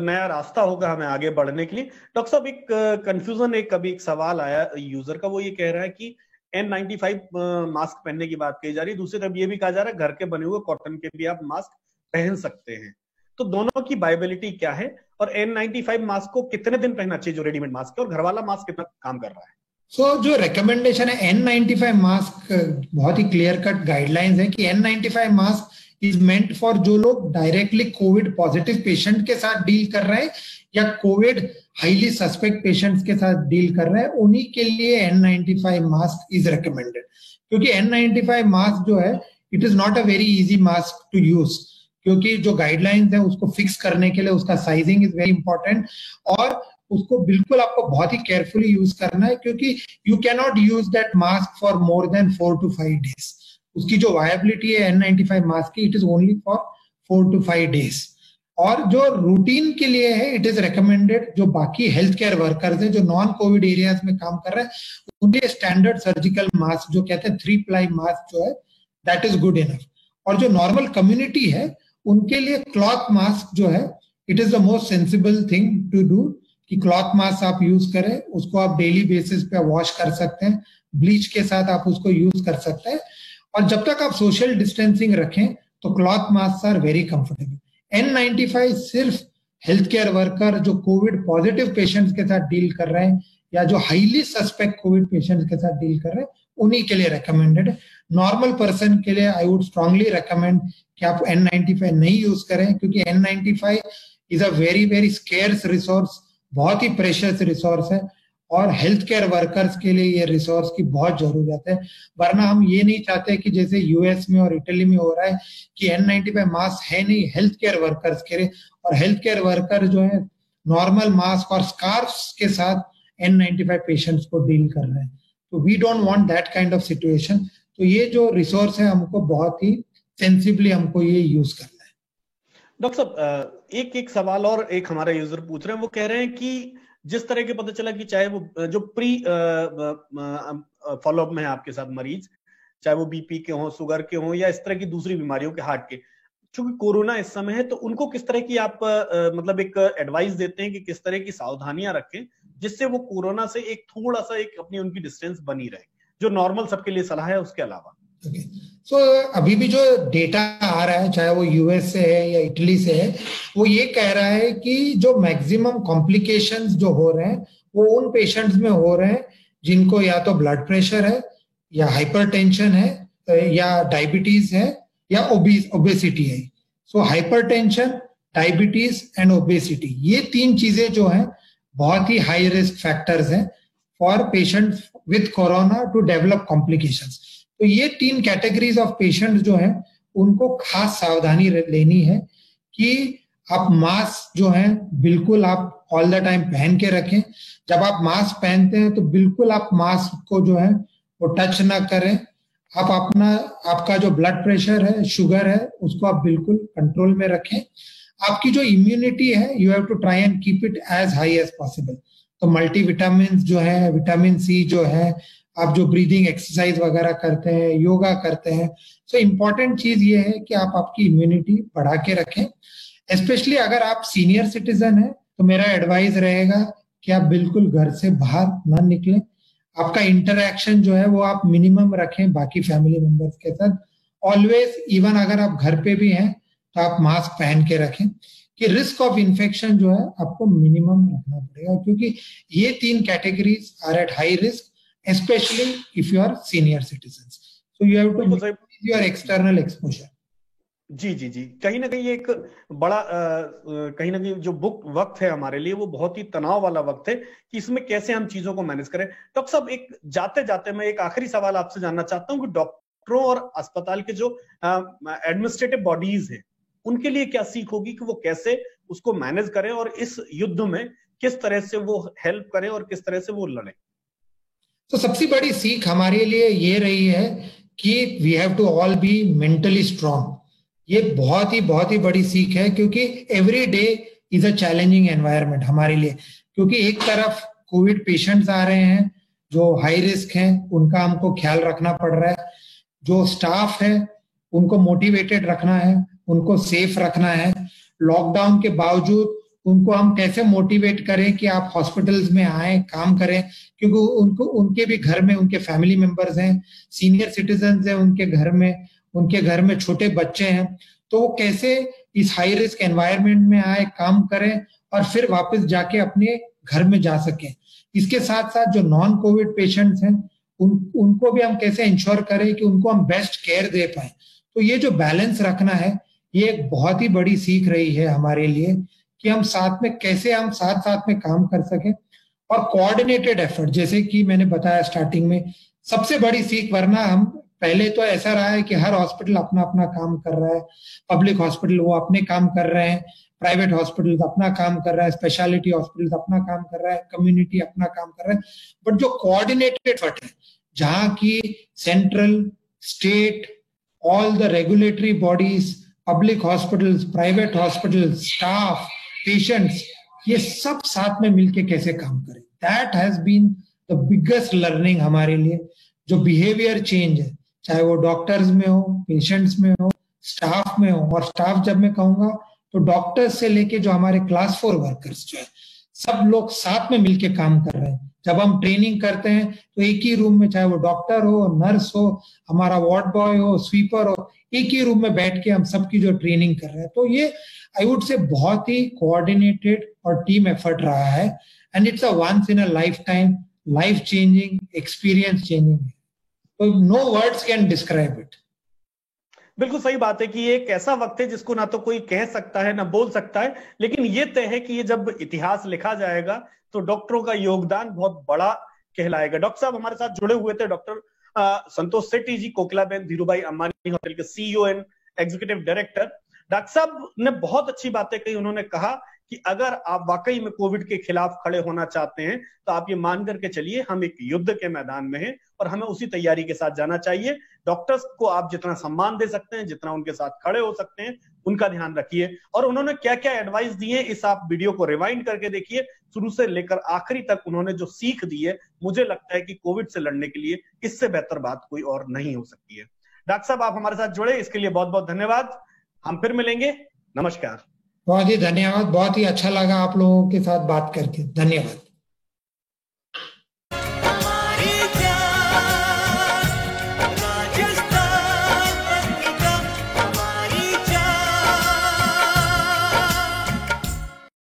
नया रास्ता होगा हमें आगे बढ़ने के लिए। डॉक्टर साहब, एक कंफ्यूजन, एक सवाल आया यूजर का, वो ये कह रहा है कि N95 मास्क पहनने की बात कही जा रही है, दूसरी तरफ ये भी कहा जा रहा है घर के बने हुए कॉटन के भी आप मास्क पहन सकते हैं। तो दोनों की वायबिलिटी क्या है और N95 मास्क को कितने दिन पहनना चाहिए जो रेडीमेड मास्क है, और घर वाला मास्क कितना काम कर रहा है? जो रिकमेंडेशन है N95 मास्क, बहुत ही क्लियर कट गाइडलाइंस है कि N95 mask is meant for जो लोग डायरेक्टली कोविड पॉजिटिव पेशेंट के साथ डील कर रहे हैं या कोविड हाईली सस्पेक्ट पेशेंट्स के साथ डील कर रहे हैं, उन्हीं के लिए N95 मास्क इज रिकमेंडेड। क्योंकि N95 मास्क जो है it is not a very easy mask to use, क्योंकि जो गाइडलाइंस है उसको फिक्स करने के लिए उसका साइजिंग इज वेरी इंपॉर्टेंट, और उसको बिल्कुल आपको बहुत ही केयरफुली यूज करना है, क्योंकि you can not use that mask for more than 4 to 5 days। उसकी जो वायबिलिटी है N95 मास्क की, it is only for 4 to 5 days। और जो रूटीन के लिए है इट इज रिकमेंडेड, जो बाकी हेल्थ केयर वर्कर्स है जो नॉन कोविड एरियाज में काम कर रहे हैं उनके स्टैंडर्ड सर्जिकल मास्क जो कहते हैं 3 ply मास्क जो है दैट इज गुड इनफ। और जो नॉर्मल कम्युनिटी है उनके लिए क्लॉथ मास्क जो है it is the most sensible thing to do, कि क्लॉथ मास्क आप यूज करें, उसको आप डेली बेसिस पे वॉश कर सकते हैं, ब्लीच के साथ आप उसको यूज कर सकते हैं, और जब तक आप सोशल डिस्टेंसिंग रखें तो cloth mask are very comfortable. N95 सिर्फ हेल्थ केयर वर्कर जो कोविड पॉजिटिव पेशेंट्स के साथ डील कर रहे हैं या जो हाईली सस्पेक्ट कोविड पेशेंट्स के साथ डील कर रहे हैं उन्हीं के लिए रिकमेंडेड है। नॉर्मल पर्सन के लिए आई वुड स्ट्रांगली रिकमेंड कि आप N95 नहीं यूज करें, क्योंकि N95 is a very very scarce resource, बहुत ही प्रेशियस रिसोर्स है, और हेल्थ केयर वर्कर्स के लिए ये रिसोर्स की बहुत जरूरत है। वरना हम ये नहीं चाहते कि जैसे यूएस में और इटली में हो रहा है कि N95 मास्क है नहीं हेल्थ केयर वर्कर्स के लिए, और हेल्थ केयर वर्कर जो है नॉर्मल मास्क और स्कार्फ्स के साथ N95 पेशेंट्स को डील कर रहे हैं। तो we don't want that kind of situation. तो ये जो रिसोर्स है हमको बहुत ही सेंसिबली हमको ये यूज करना है। डॉक्टर साहब, एक सवाल और एक हमारा यूजर पूछ रहे हैं, वो कह रहे हैं कि जिस तरह के पता चला कि चाहे वो जो प्री फॉलोअप में है आपके साथ मरीज, चाहे वो बीपी के हों, शुगर के हों या इस तरह की दूसरी बीमारियों के, हार्ट के, चूंकि कोरोना इस समय है तो उनको किस तरह की आप मतलब एक एडवाइस देते हैं कि किस तरह की सावधानियां रखें जिससे वो कोरोना से एक थोड़ा सा एक अपनी उनकी डिस्टेंस बनी रहे, जो नॉर्मल सबके लिए सलाह है उसके अलावा? सो अभी भी जो डेटा आ रहा है चाहे वो यूएस से है या इटली से है, वो ये कह रहा है कि जो मैक्सिमम कॉम्प्लिकेशंस जो हो रहे हैं वो उन पेशेंट्स में हो रहे हैं जिनको या तो ब्लड प्रेशर है या हाइपरटेंशन है या डायबिटीज है या ओबेसिटी है। So hypertension, diabetes and obesity, ये 3 चीजें जो हैं बहुत ही हाई रिस्क फैक्टर्स हैं for patients with corona to develop complications. तो ये 3 कैटेगरीज ऑफ पेशेंट जो हैं उनको खास सावधानी लेनी है कि आप मास्क जो है बिल्कुल आप ऑल द टाइम पहन के रखें। जब आप मास्क पहनते हैं तो बिल्कुल आप मास्क को जो है वो टच ना करें। आप आपका जो ब्लड प्रेशर है, शुगर है, उसको आप बिल्कुल कंट्रोल में रखें। आपकी जो इम्यूनिटी है you have to try and keep it as high as possible. तो मल्टीविटामिन जो है, विटामिन सी जो है, आप जो ब्रीदिंग एक्सरसाइज वगैरह करते हैं, योगा करते हैं, सो इम्पॉर्टेंट चीज ये है कि आप आपकी इम्यूनिटी बढ़ा के रखें। स्पेशली अगर आप सीनियर सिटीजन है तो मेरा एडवाइस रहेगा कि आप बिल्कुल घर से बाहर ना निकलें। आपका इंटरैक्शन जो है वो आप मिनिमम रखें बाकी फैमिली मेंबर्स के साथ। ऑलवेज, इवन अगर आप घर पे भी हैं तो आप मास्क पहन के रखें कि रिस्क ऑफ इन्फेक्शन जो है आपको मिनिमम रखना पड़ेगा, क्योंकि ये 3 categories are at high risk, especially if you are senior citizens. So you have to minimize your external exposure. जी, कहीं ना कहीं एक बड़ा कहीं ना कहीं जो वक्त है हमारे लिए वो बहुत ही तनाव वाला वक्त है कि इसमें कैसे हम चीजों को मैनेज करें। डॉक्टर साहब, एक जाते जाते मैं एक आखिरी सवाल आपसे जानना चाहता हूँ कि डॉक्टरों और अस्पताल के जो एडमिनिस्ट्रेटिव बॉडीज हैं उनके लिए क्या सीख होगी कि वो कैसे उसको मैनेज करें और इस युद्ध में किस तरह से वो हेल्प करें और किस तरह से वो लड़ें? तो सबसे बड़ी सीख हमारे लिए ये रही है कि we have to all be mentally strong. ये बहुत ही बड़ी सीख है, क्योंकि every day is a challenging environment हमारे लिए। क्योंकि एक तरफ कोविड पेशेंट्स आ रहे हैं जो हाई रिस्क हैं, उनका हमको ख्याल रखना पड़ रहा है। जो स्टाफ है उनको मोटिवेटेड रखना है, उनको सेफ रखना है। लॉकडाउन के बावजूद उनको हम कैसे मोटिवेट करें कि आप हॉस्पिटल्स में आए, काम करें, क्योंकि उनके भी घर में उनके फैमिली मेंबर्स हैं, सीनियर सिटीजन्स हैं उनके घर में छोटे बच्चे हैं, तो वो कैसे इस हाई रिस्क एनवायरनमेंट में आए, काम करें और फिर वापस जाके अपने घर में जा सकें। इसके साथ साथ जो नॉन कोविड पेशेंट्स हैं उनको भी हम कैसे इंश्योर करें कि उनको हम बेस्ट केयर दे पाए। तो ये जो बैलेंस रखना है, ये एक बहुत ही बड़ी सीख रही है हमारे लिए कि हम साथ में कैसे हम साथ में काम कर सकें और कोऑर्डिनेटेड एफर्ट, जैसे कि मैंने बताया स्टार्टिंग में, सबसे बड़ी सीख, वरना हम पहले तो ऐसा रहा है कि हर हॉस्पिटल अपना अपना काम कर रहा है, पब्लिक हॉस्पिटल वो अपने काम कर रहे हैं, प्राइवेट हॉस्पिटल अपना काम कर रहा है, स्पेशलिटी हॉस्पिटल अपना काम कर रहा है, कम्युनिटी अपना काम कर रहा है। बट जो कोऑर्डिनेटेड एफर्ट है, जहां की central, state, all the regulatory bodies, public hospitals, private hospitals, staff, patients, ये सब साथ में मिलके कैसे काम करें, that has been the biggest learning हमारे लिए। जो बिहेवियर चेंज है, चाहे वो डॉक्टर्स में हो, पेशेंट्स में हो, स्टाफ में हो, और स्टाफ जब मैं कहूंगा तो डॉक्टर्स से लेके जो हमारे क्लास 4 वर्कर्स जो है, सब लोग साथ में मिलके काम कर रहे हैं। जब हम ट्रेनिंग करते हैं तो एक ही रूम में, चाहे वो डॉक्टर हो, नर्स हो, हमारा वार्ड बॉय हो, स्वीपर हो, एक ही रूम में बैठ के हम सबकी जो ट्रेनिंग कर रहे हैं, तो ये आई वुड से बहुत ही कोऑर्डिनेटेड और टीम एफर्ट रहा है, and it's a once in a life time, life changing, experience changing. तो no words can describe it. बिल्कुल सही बात है कि ये एक ऐसा वक्त है जिसको ना तो कोई कह सकता है ना बोल सकता है, लेकिन ये तय है कि ये जब इतिहास लिखा जाएगा तो डॉक्टरों का योगदान बहुत बड़ा कहलाएगा। डॉक्टर साहब हमारे साथ जुड़े हुए थे, डॉक्टर संतोष सेठी जी, कोकिलाबेन धीरूभाई अंबानी होटल के CEO and executive director. Doctor साहब ने बहुत अच्छी बातें कही। उन्होंने कहा कि अगर आप वाकई में कोविड के खिलाफ खड़े होना चाहते हैं तो आप ये मान करके चलिए हम एक युद्ध के मैदान में हैं और हमें उसी तैयारी के साथ जाना चाहिए। डॉक्टर्स को आप जितना सम्मान दे सकते हैं, जितना उनके साथ खड़े हो सकते हैं, उनका ध्यान रखिए। और उन्होंने क्या क्या एडवाइस दी है, इस आप वीडियो को रिवाइंड करके देखिए, शुरू से लेकर आखिरी तक उन्होंने जो सीख दी है, मुझे लगता है कि कोविड से लड़ने के लिए इससे बेहतर बात कोई और नहीं हो सकती है। डॉक्टर साहब आप हमारे साथ जुड़े, इसके लिए बहुत बहुत धन्यवाद। हम फिर मिलेंगे, नमस्कार। बहुत ही धन्यवाद, बहुत ही अच्छा लगा आप लोगों के साथ बात करके, धन्यवाद।